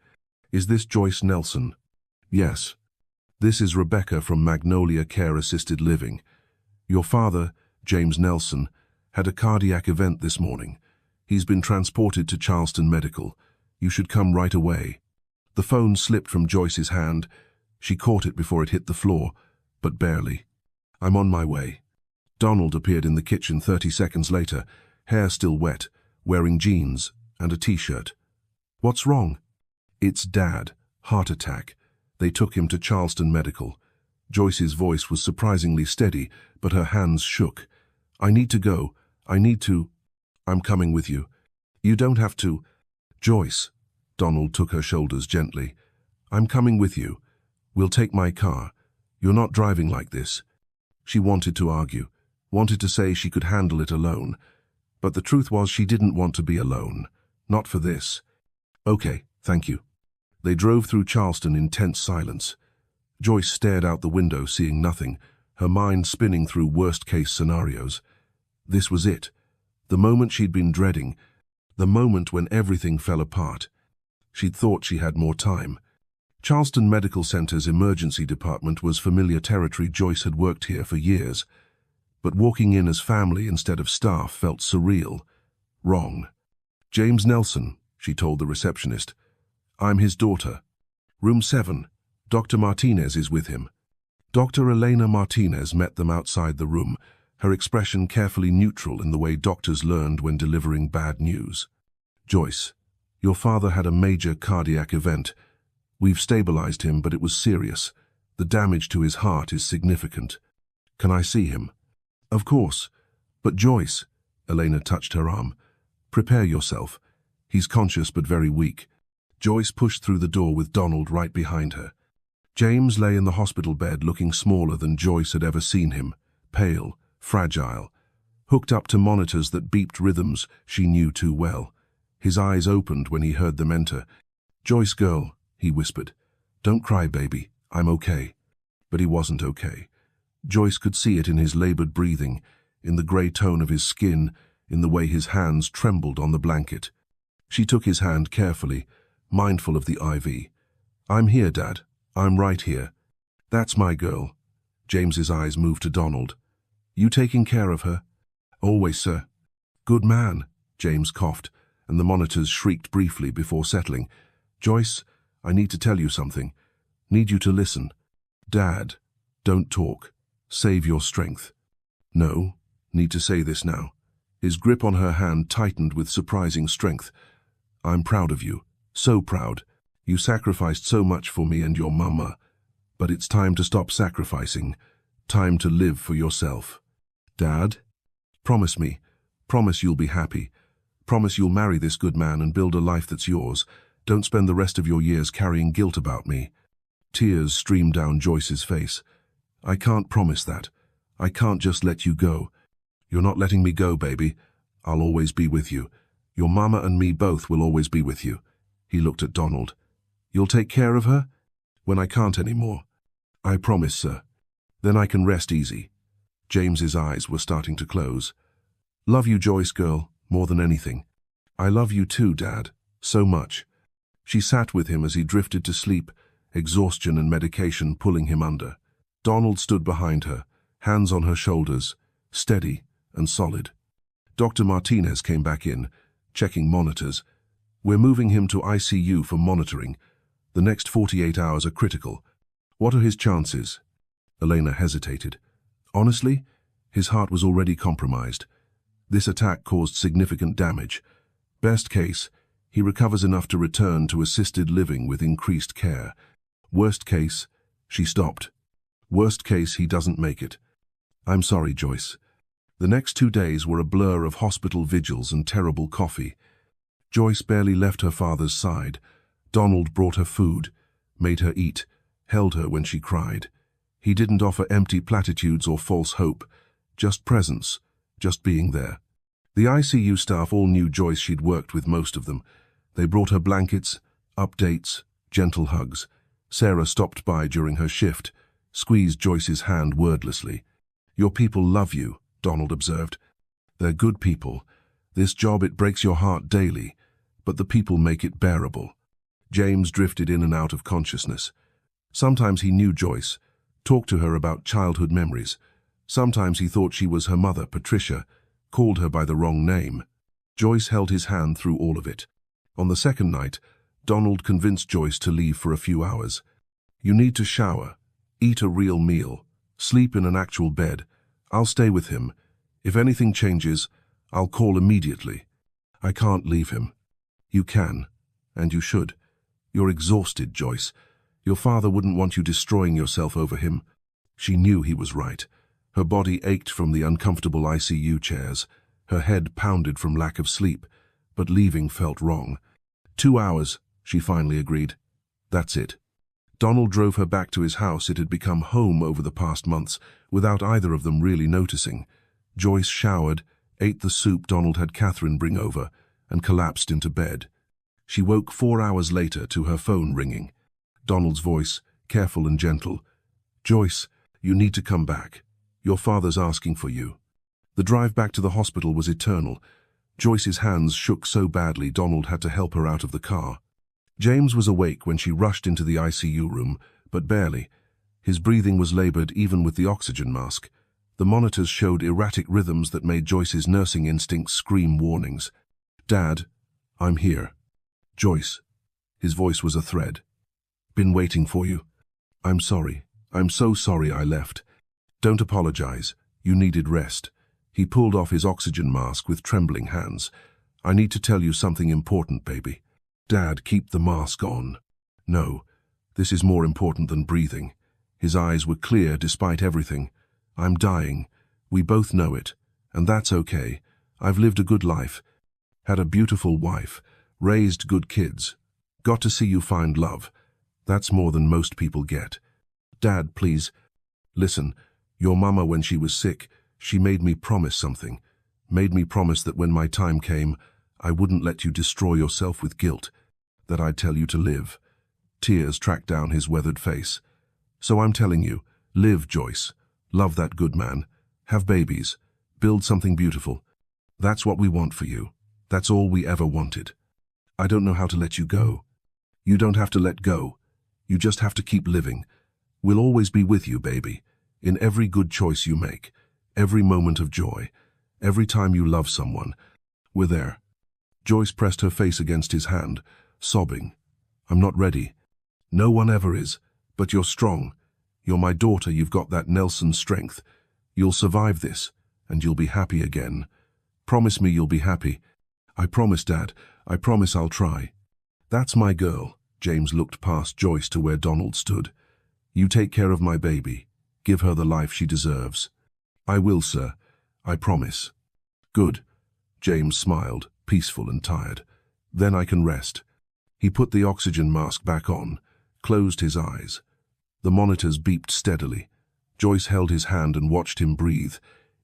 "Is this Joyce Nelson?" "Yes. This is Rebecca from Magnolia Care Assisted Living. Your father, James Nelson, had a cardiac event this morning. He's been transported to Charleston Medical. You should come right away." The phone slipped from Joyce's hand. She caught it before it hit the floor, but barely. "I'm on my way." Donald appeared in the kitchen 30 seconds later, hair still wet, wearing jeans and a t-shirt. "What's wrong?" "It's Dad. Heart attack. They took him to Charleston Medical." Joyce's voice was surprisingly steady, but her hands shook. "I need to go. I need to." "I'm coming with you." "You don't have to." "Joyce." Donald took her shoulders gently. "I'm coming with you. We'll take my car. You're not driving like this." She wanted to argue, wanted to say she could handle it alone. But the truth was she didn't want to be alone. Not for this. "Okay, thank you." They drove through Charleston in tense silence. Joyce stared out the window, seeing nothing, her mind spinning through worst-case scenarios. This was it. The moment she'd been dreading. The moment when everything fell apart. She'd thought she had more time. Charleston Medical Center's emergency department was familiar territory. Joyce had worked here for years. But walking in as family instead of staff felt surreal. Wrong. "James Nelson," she told the receptionist. "I'm his daughter. Room 7. Dr. Martinez is with him." Dr. Elena Martinez met them outside the room, her expression carefully neutral in the way doctors learned when delivering bad news. "Joyce, your father had a major cardiac event. We've stabilized him, but it was serious. The damage to his heart is significant. Can I see him?" "Of course. But Joyce," Elena touched her arm, "prepare yourself. He's conscious but very weak." Joyce pushed through the door with Donald right behind her. James lay in the hospital bed looking smaller than Joyce had ever seen him, pale, fragile, hooked up to monitors that beeped rhythms she knew too well. His eyes opened when he heard them enter. "Joyce, girl," he whispered. "Don't cry, baby. I'm okay." But he wasn't okay. Joyce could see it in his labored breathing, in the grey tone of his skin, in the way his hands trembled on the blanket. She took his hand carefully, mindful of the IV. "I'm here, Dad. I'm right here." "That's my girl." James's eyes moved to Donald. "You taking care of her?" "Always, sir." "Good man," James coughed, and the monitors shrieked briefly before settling. "Joyce, I need to tell you something. Need you to listen." "Dad, don't talk. Save your strength." "No, need to say this now." His grip on her hand tightened with surprising strength. "I'm proud of you. So proud. You sacrificed so much for me and your mama. But it's time to stop sacrificing. Time to live for yourself." "Dad? Promise me. Promise you'll be happy. Promise you'll marry this good man and build a life that's yours. Don't spend the rest of your years carrying guilt about me." Tears streamed down Joyce's face. "I can't promise that. I can't just let you go." "You're not letting me go, baby. I'll always be with you. Your mama and me both will always be with you." He looked at Donald. "You'll take care of her?" "When I can't anymore." "I promise, sir. Then I can rest easy." James's eyes were starting to close. "Love you, Joyce, girl, more than anything." "I love you too, Dad. So much." She sat with him as he drifted to sleep, exhaustion and medication pulling him under. Donald stood behind her, hands on her shoulders, steady and solid. Dr. Martinez came back in, checking monitors. "We're moving him to ICU for monitoring. The next 48 hours are critical." "What are his chances?" Elena hesitated. Honestly, his heart was already compromised. This attack caused significant damage. Best case, he recovers enough to return to assisted living with increased care. Worst case, she stopped. Worst case, he doesn't make it. I'm sorry, Joyce. The next 2 days were a blur of hospital vigils and terrible coffee. Joyce barely left her father's side. Donald brought her food, made her eat, held her when she cried. He didn't offer empty platitudes or false hope, just presence, just being there. The ICU staff all knew Joyce. She'd worked with most of them. They brought her blankets, updates, gentle hugs. Sarah stopped by during her shift, squeezed Joyce's hand wordlessly. Your people love you, Donald observed. They're good people. This job, it breaks your heart daily, but the people make it bearable. James drifted in and out of consciousness. Sometimes he knew Joyce, talked to her about childhood memories. Sometimes he thought she was her mother, Patricia, called her by the wrong name. Joyce held his hand through all of it. On the second night, Donald convinced Joyce to leave for a few hours. You need to shower, eat a real meal, sleep in an actual bed. I'll stay with him. If anything changes, I'll call immediately. I can't leave him. You can, and you should. You're exhausted, Joyce. Your father wouldn't want you destroying yourself over him. She knew he was right. Her body ached from the uncomfortable ICU chairs. Her head pounded from lack of sleep, but leaving felt wrong. 2 hours, she finally agreed. That's it. Donald drove her back to his house. It had become home over the past months, without either of them really noticing. Joyce showered, ate the soup Donald had Catherine bring over, and collapsed into bed. She woke 4 hours later to her phone ringing. Donald's voice, careful and gentle. Joyce, you need to come back. Your father's asking for you. The drive back to the hospital was eternal. Joyce's hands shook so badly Donald had to help her out of the car. James was awake when she rushed into the ICU room, but barely. His breathing was labored even with the oxygen mask. The monitors showed erratic rhythms that made Joyce's nursing instincts scream warnings. Dad, I'm here. Joyce. His voice was a thread. Been waiting for you. I'm sorry. I'm so sorry I left. Don't apologize. You needed rest. He pulled off his oxygen mask with trembling hands. I need to tell you something important, baby. Dad, keep the mask on. No, this is more important than breathing. His eyes were clear despite everything. I'm dying. We both know it. And that's okay. I've lived a good life. Had a beautiful wife. Raised good kids. Got to see you find love. That's more than most people get. Dad, please. Listen, your mama, when she was sick, she made me promise something. Made me promise that when my time came, I wouldn't let you destroy yourself with guilt. That I'd tell you to live. Tears tracked down his weathered face. So I'm telling you, live, Joyce. Love that good man. Have babies. Build something beautiful. That's what we want for you. That's all we ever wanted. I don't know how to let you go. You don't have to let go. You just have to keep living. We'll always be with you, baby. In every good choice you make. Every moment of joy. Every time you love someone. We're there. Joyce pressed her face against his hand, sobbing. I'm not ready. No one ever is. But you're strong. You're my daughter. You've got that Nelson strength. You'll survive this, and you'll be happy again. Promise me you'll be happy. I promise, Dad. I promise I'll try. That's my girl. James looked past Joyce to where Donald stood. You take care of my baby. Give her the life she deserves. I will, sir. I promise. Good. James smiled, peaceful and tired. Then I can rest. He put the oxygen mask back on, closed his eyes. The monitors beeped steadily. Joyce held his hand and watched him breathe,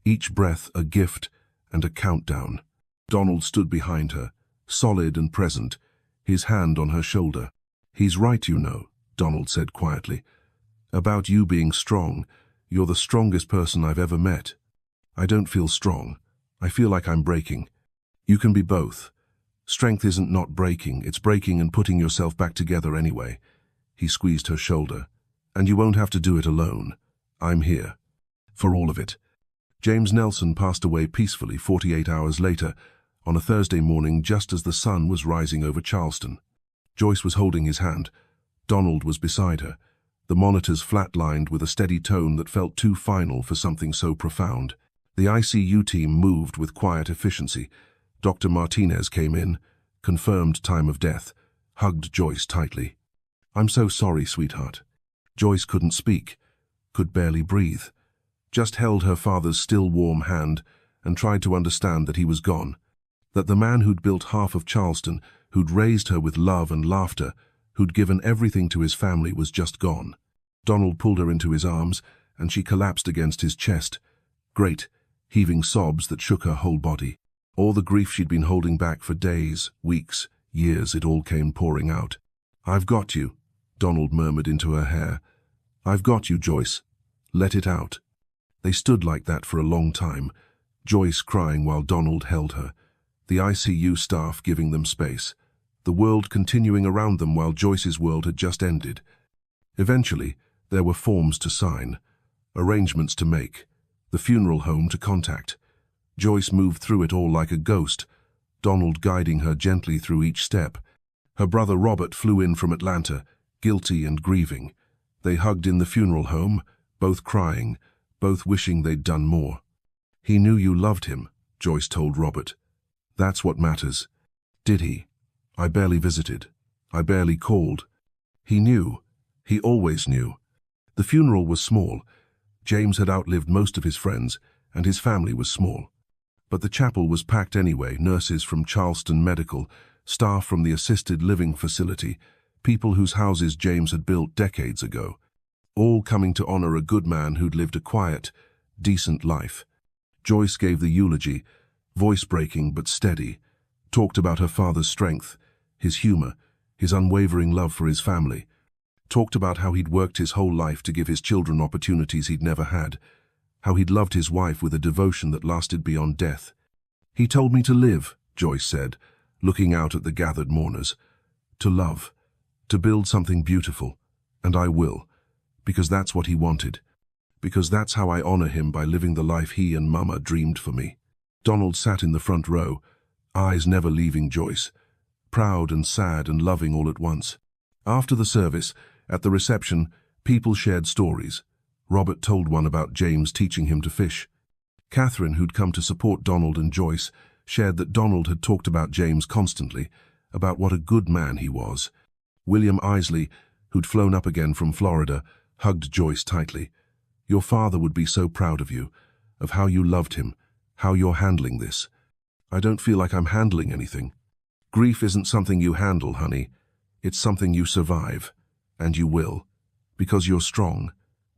each breath a gift and a countdown. Donald stood behind her, solid and present, his hand on her shoulder. He's right, you know, Donald said quietly. About you being strong. You're the strongest person I've ever met. I don't feel strong. I feel like I'm breaking. You can be both. Strength isn't not breaking, it's breaking and putting yourself back together anyway. He squeezed her shoulder. And you won't have to do it alone. I'm here. For all of it. James Nelson passed away peacefully 48 hours later, on a Thursday morning just as the sun was rising over Charleston. Joyce was holding his hand. Donald was beside her. The monitors flatlined with a steady tone that felt too final for something so profound. The ICU team moved with quiet efficiency. Dr. Martinez came in, confirmed time of death, hugged Joyce tightly. "I'm so sorry, sweetheart." Joyce couldn't speak, could barely breathe, just held her father's still warm hand and tried to understand that he was gone, that the man who'd built half of Charleston, who'd raised her with love and laughter, who'd given everything to his family, was just gone. Donald pulled her into his arms, and she collapsed against his chest. Great, heaving sobs that shook her whole body. All the grief she'd been holding back for days, weeks, years, it all came pouring out. "I've got you," Donald murmured into her hair. "I've got you, Joyce. Let it out." They stood like that for a long time, Joyce crying while Donald held her, the ICU staff giving them space, the world continuing around them while Joyce's world had just ended. Eventually, there were forms to sign, arrangements to make, the funeral home to contact. Joyce moved through it all like a ghost, Donald guiding her gently through each step. Her brother Robert flew in from Atlanta, guilty and grieving. They hugged in the funeral home, both crying, both wishing they'd done more. "He knew you loved him," Joyce told Robert. "That's what matters." "Did he? I barely visited. I barely called." "He knew. He always knew." The funeral was small. James had outlived most of his friends, and his family was small. But the chapel was packed anyway, nurses from Charleston Medical, staff from the assisted living facility, people whose houses James had built decades ago, all coming to honor a good man who'd lived a quiet, decent life. Joyce gave the eulogy, voice-breaking but steady, talked about her father's strength, his humor, his unwavering love for his family, talked about how he'd worked his whole life to give his children opportunities he'd never had, how he'd loved his wife with a devotion that lasted beyond death. "He told me to live," Joyce said, looking out at the gathered mourners. "To love, to build something beautiful, and I will, because that's what he wanted, because that's how I honor him, by living the life he and Mama dreamed for me." Donald sat in the front row, eyes never leaving Joyce, proud and sad and loving all at once. After the service, at the reception, people shared stories. Robert told one about James teaching him to fish. Catherine, who'd come to support Donald and Joyce, shared that Donald had talked about James constantly, about what a good man he was. William Isley, who'd flown up again from Florida, hugged Joyce tightly. "Your father would be so proud of you, of how you loved him, how you're handling this." "I don't feel like I'm handling anything." "Grief isn't something you handle, honey. It's something you survive, and you will, because you're strong,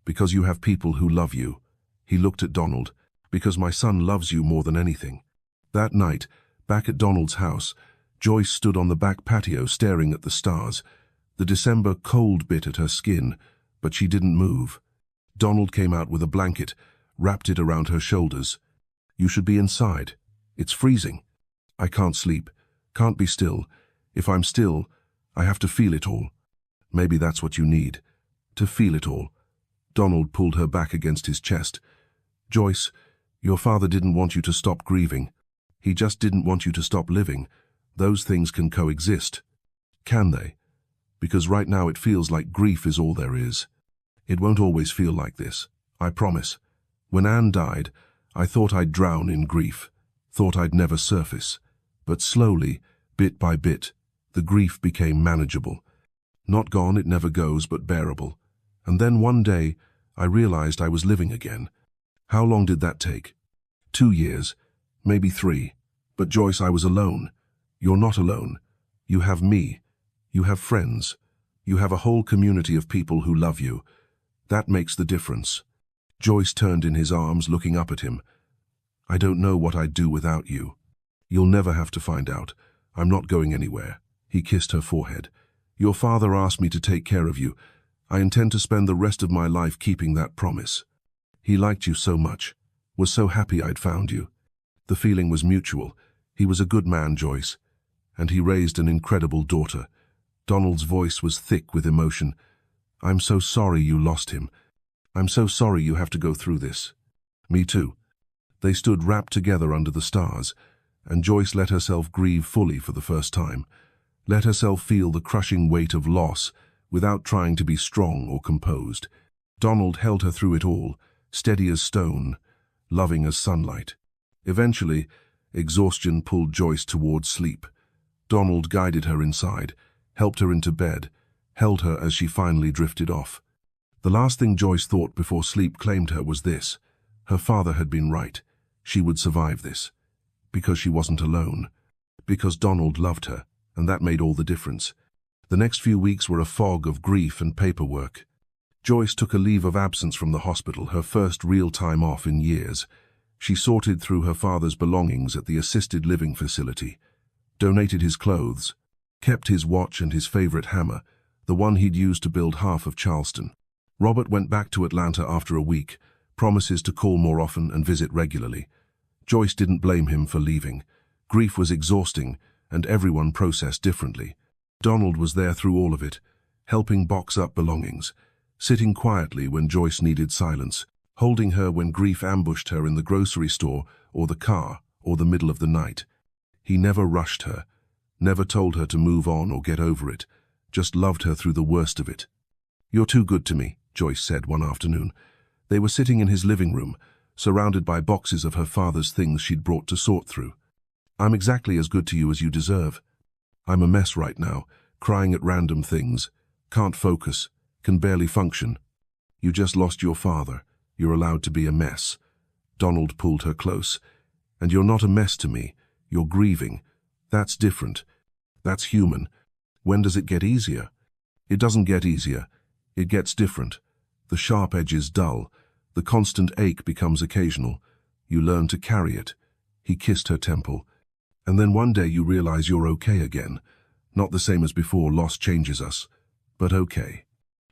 because you have people who love you." He looked at Donald. "Because my son loves you more than anything." That night, back at Donald's house, Joyce stood on the back patio staring at the stars. The December cold bit at her skin, but she didn't move. Donald came out with a blanket, wrapped it around her shoulders. "You should be inside. It's freezing." "I can't sleep, can't be still. If I'm still, I have to feel it all." "Maybe that's what you need, to feel it all." Donald pulled her back against his chest. "Joyce, your father didn't want you to stop grieving. He just didn't want you to stop living. Those things can coexist." "Can they?" "Because right now it feels like grief is all there is. It won't always feel like this, I promise. When Anne died, I thought I'd drown in grief, thought I'd never surface. But slowly, bit by bit, the grief became manageable. Not gone, it never goes, but bearable. And then one day, I realized I was living again." "How long did that take?" 2 years, maybe 3. But Joyce, I was alone. You're not alone. You have me. You have friends. You have a whole community of people who love you. That makes the difference." Joyce turned in his arms, looking up at him. "I don't know what I'd do without you." "You'll never have to find out. I'm not going anywhere." He kissed her forehead. "Your father asked me to take care of you. I intend to spend the rest of my life keeping that promise. He liked you so much, was so happy I'd found you." The feeling was mutual. He was a good man, Joyce, and he raised an incredible daughter. Donald's voice was thick with emotion. "I'm so sorry you lost him. I'm so sorry you have to go through this." "Me too." They stood wrapped together under the stars, and Joyce let herself grieve fully for the first time, let herself feel the crushing weight of loss without trying to be strong or composed. Donald held her through it all, steady as stone, loving as sunlight. Eventually, exhaustion pulled Joyce towards sleep. Donald guided her inside, helped her into bed, held her as she finally drifted off. The last thing Joyce thought before sleep claimed her was this: her father had been right. She would survive this. Because she wasn't alone. Because Donald loved her, and that made all the difference. The next few weeks were a fog of grief and paperwork. Joyce took a leave of absence from the hospital, her first real time off in years. She sorted through her father's belongings at the assisted living facility, donated his clothes, kept his watch and his favorite hammer, the one he'd used to build half of Charleston. Robert went back to Atlanta after a week, promises to call more often and visit regularly. Joyce didn't blame him for leaving. Grief was exhausting, and everyone processed differently. Donald was there through all of it, helping box up belongings, sitting quietly when Joyce needed silence, holding her when grief ambushed her in the grocery store or the car or the middle of the night. He never rushed her, never told her to move on or get over it, just loved her through the worst of it. "You're too good to me," Joyce said one afternoon. They were sitting in his living room, surrounded by boxes of her father's things she'd brought to sort through. "I'm exactly as good to you as you deserve. I'm a mess right now, crying at random things, can't focus, can barely function. You just lost your father. You're allowed to be a mess." Donald pulled her close. "And you're not a mess to me. You're grieving. That's different. That's human. When does it get easier?" "It doesn't get easier. It gets different. The sharp edges dull. The constant ache becomes occasional. You learn to carry it." He kissed her temple. "And then one day you realize you're okay again. Not the same as before, loss changes us. But okay."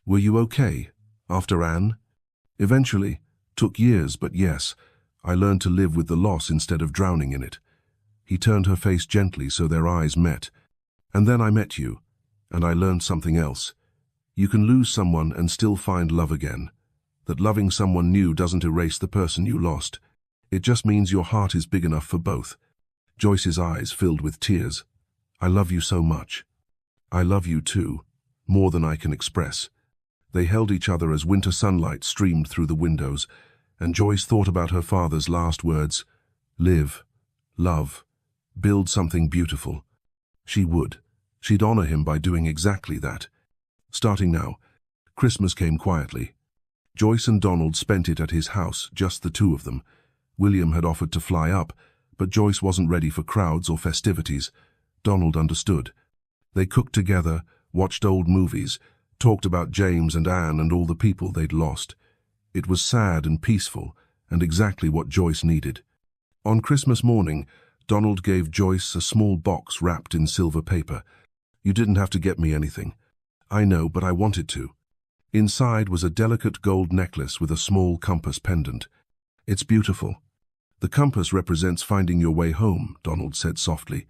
"Were you okay? After Anne?" "Eventually. Took years, but yes. I learned to live with the loss instead of drowning in it." He turned her face gently so their eyes met. "And then I met you, and I learned something else. You can lose someone and still find love again. That loving someone new doesn't erase the person you lost. It just means your heart is big enough for both." Joyce's eyes filled with tears. "I love you so much." "I love you too, more than I can express." They held each other as winter sunlight streamed through the windows, and Joyce thought about her father's last words: live, love, build something beautiful. She would. She'd honor him by doing exactly that. Starting now, Christmas came quietly. Joyce and Donald spent it at his house, just the two of them. William had offered to fly up, but Joyce wasn't ready for crowds or festivities. Donald understood. They cooked together, watched old movies, talked about James and Anne and all the people they'd lost. It was sad and peaceful, and exactly what Joyce needed. On Christmas morning, Donald gave Joyce a small box wrapped in silver paper. "You didn't have to get me anything." "I know, but I wanted to." Inside was a delicate gold necklace with a small compass pendant. "It's beautiful." "The compass represents finding your way home," Donald said softly.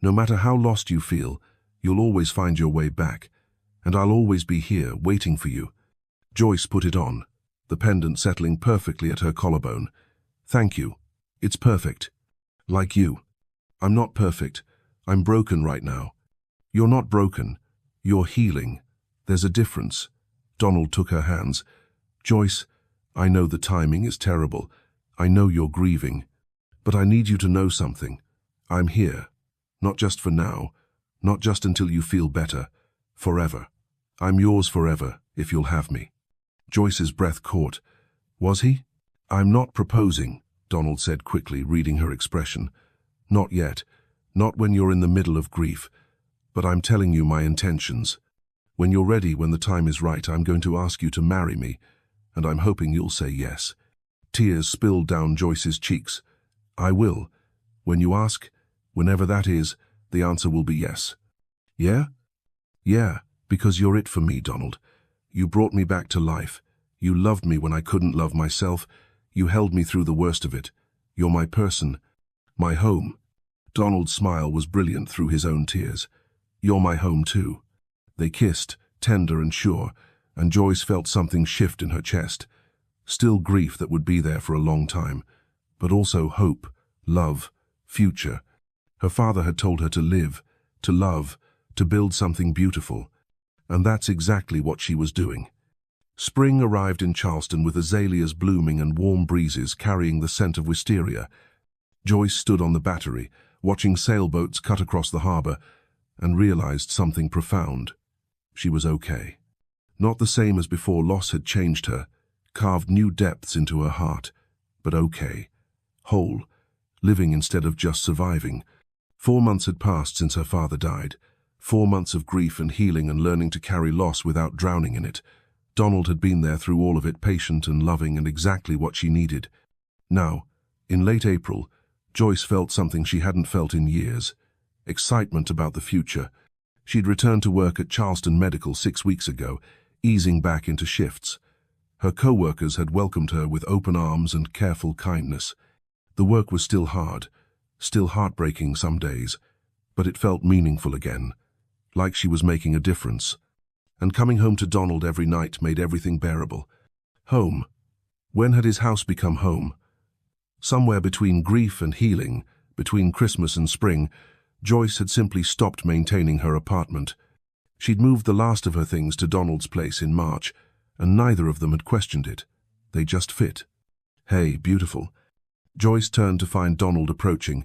"No matter how lost you feel, you'll always find your way back. And I'll always be here, waiting for you." Joyce put it on, the pendant settling perfectly at her collarbone. "Thank you. It's perfect. Like you." "I'm not perfect. I'm broken right now." "You're not broken. You're healing. There's a difference." Donald took her hands. "Joyce, I know the timing is terrible. I know you're grieving. But I need you to know something. I'm here. Not just for now. Not just until you feel better. Forever. I'm yours forever, if you'll have me." Joyce's breath caught. "Was he?" "I'm not proposing," Donald said quickly, reading her expression. "Not yet. Not when you're in the middle of grief. But I'm telling you my intentions. When you're ready, when the time is right, I'm going to ask you to marry me, and I'm hoping you'll say yes." Tears spilled down Joyce's cheeks. "I will. When you ask, whenever that is, the answer will be yes." "Yeah?" "Yeah, because you're it for me, Donald. You brought me back to life. You loved me when I couldn't love myself. You held me through the worst of it. You're my person. My home." Donald's smile was brilliant through his own tears. "You're my home too." They kissed, tender and sure, and Joyce felt something shift in her chest. Still grief that would be there for a long time, but also hope, love, future. Her father had told her to live, to love, to build something beautiful. And that's exactly what she was doing. Spring arrived in Charleston with azaleas blooming and warm breezes carrying the scent of wisteria. Joyce stood on the battery, watching sailboats cut across the harbor, and realized something profound. She was okay. Not the same as before loss had changed her, carved new depths into her heart, but okay. Whole, living instead of just surviving. 4 months had passed since her father died. 4 months of grief and healing and learning to carry loss without drowning in it. Donald had been there through all of it, patient and loving and exactly what she needed. Now, in late April, Joyce felt something she hadn't felt in years. Excitement about the future. She'd returned to work at Charleston Medical 6 weeks ago, easing back into shifts. Her co-workers had welcomed her with open arms and careful kindness. The work was still hard, still heartbreaking some days, but it felt meaningful again, like she was making a difference. And coming home to Donald every night made everything bearable. Home. When had his house become home? Somewhere between grief and healing, between Christmas and spring, Joyce had simply stopped maintaining her apartment. She'd moved the last of her things to Donald's place in March, and neither of them had questioned it. They just fit. Hey, beautiful. Joyce turned to find Donald approaching,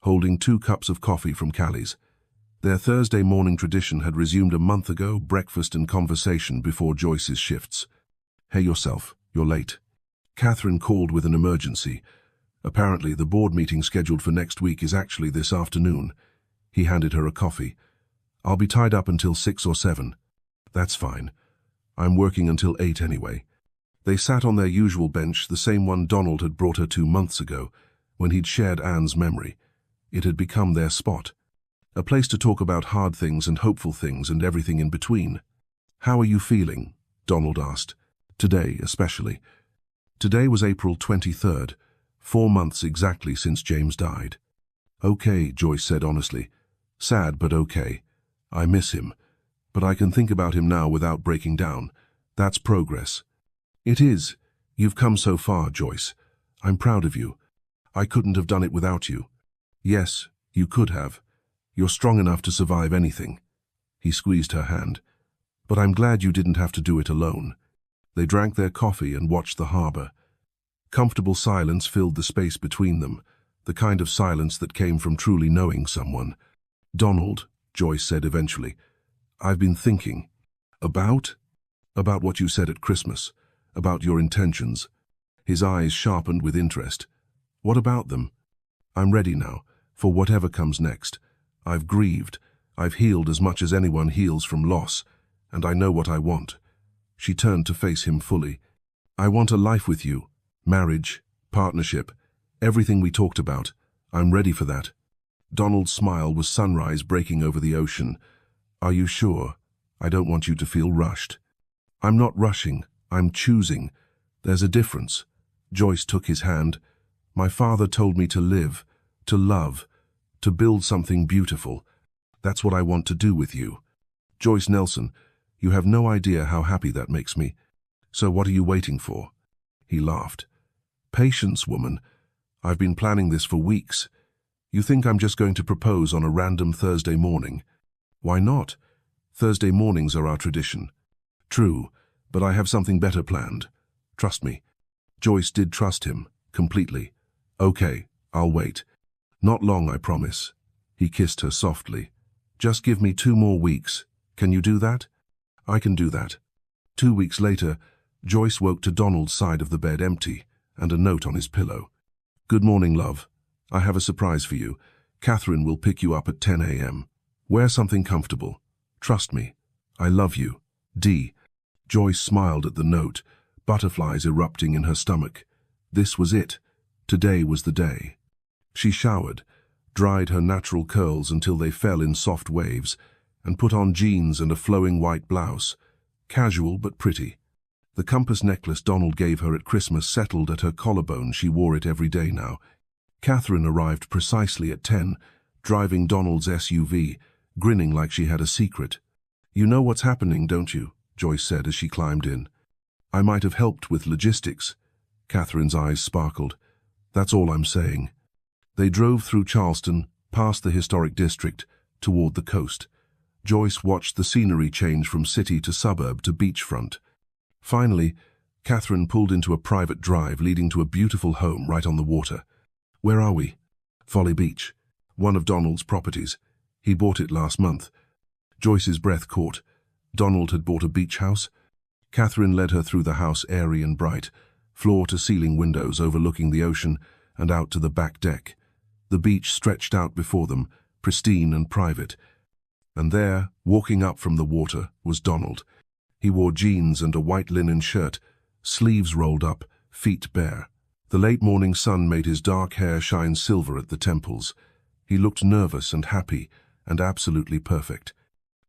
holding 2 cups of coffee from Callie's. Their Thursday morning tradition had resumed a month ago, breakfast and conversation before Joyce's shifts. Hey yourself, you're late. Catherine called with an emergency. Apparently, the board meeting scheduled for next week is actually this afternoon. He handed her a coffee. I'll be tied up until 6 or 7. That's fine. I'm working until 8 anyway. They sat on their usual bench, the same one Donald had brought her 2 months ago, when he'd shared Anne's memory. It had become their spot. A place to talk about hard things and hopeful things and everything in between. How are you feeling? Donald asked. Today, especially. Today was April 23rd, 4 months exactly since James died. Okay, Joyce said honestly. Sad, but okay. I miss him. But I can think about him now without breaking down. That's progress. It is. You've come so far, Joyce. I'm proud of you. I couldn't have done it without you. Yes, you could have. You're strong enough to survive anything. He squeezed her hand. But I'm glad you didn't have to do it alone. They drank their coffee and watched the harbor. Comfortable silence filled the space between them, the kind of silence that came from truly knowing someone. Donald, Joyce said eventually, I've been thinking. About what you said at Christmas, about your intentions. His eyes sharpened with interest. What about them? I'm ready now, for whatever comes next. I've grieved, I've healed as much as anyone heals from loss, and I know what I want. She turned to face him fully. I want a life with you, marriage, partnership, everything we talked about. I'm ready for that. Donald's smile was sunrise breaking over the ocean. Are you sure? I don't want you to feel rushed. I'm not rushing, I'm choosing. There's a difference. Joyce took his hand. My father told me to live, to love, to build something beautiful. That's what I want to do with you. Joyce Nelson, you have no idea how happy that makes me. So what are you waiting for? He laughed. Patience, woman. I've been planning this for weeks. You think I'm just going to propose on a random Thursday morning? Why not? Thursday mornings are our tradition. True, but I have something better planned. Trust me. Joyce did trust him, completely. Okay, I'll wait. Not long, I promise. He kissed her softly. Just give me 2 more weeks. Can you do that? I can do that. 2 weeks later, Joyce woke to Donald's side of the bed empty and a note on his pillow. Good morning, love. I have a surprise for you. Catherine will pick you up at 10 a.m. Wear something comfortable. Trust me. I love you. D. Joyce smiled at the note, butterflies erupting in her stomach. This was it. Today was the day. She showered, dried her natural curls until they fell in soft waves, and put on jeans and a flowing white blouse. Casual but pretty. The compass necklace Donald gave her at Christmas settled at her collarbone. She wore it every day now. Catherine arrived precisely at 10, driving Donald's SUV, grinning like she had a secret. You know what's happening, don't you? Joyce said as she climbed in. I might have helped with logistics. Catherine's eyes sparkled. That's all I'm saying. They drove through Charleston, past the historic district, toward the coast. Joyce watched the scenery change from city to suburb to beachfront. Finally, Catherine pulled into a private drive leading to a beautiful home right on the water. "Where are we?" "Folly Beach. One of Donald's properties. He bought it last month." Joyce's breath caught. Donald had bought a beach house? Catherine led her through the house, airy and bright, floor-to-ceiling windows overlooking the ocean and out to the back deck. The beach stretched out before them, pristine and private. And there, walking up from the water, was Donald. He wore jeans and a white linen shirt, sleeves rolled up, feet bare. The late morning sun made his dark hair shine silver at the temples. He looked nervous and happy, and absolutely perfect.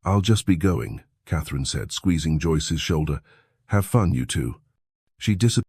"I'll just be going," Catherine said, squeezing Joyce's shoulder. "Have fun, you two." She disappeared.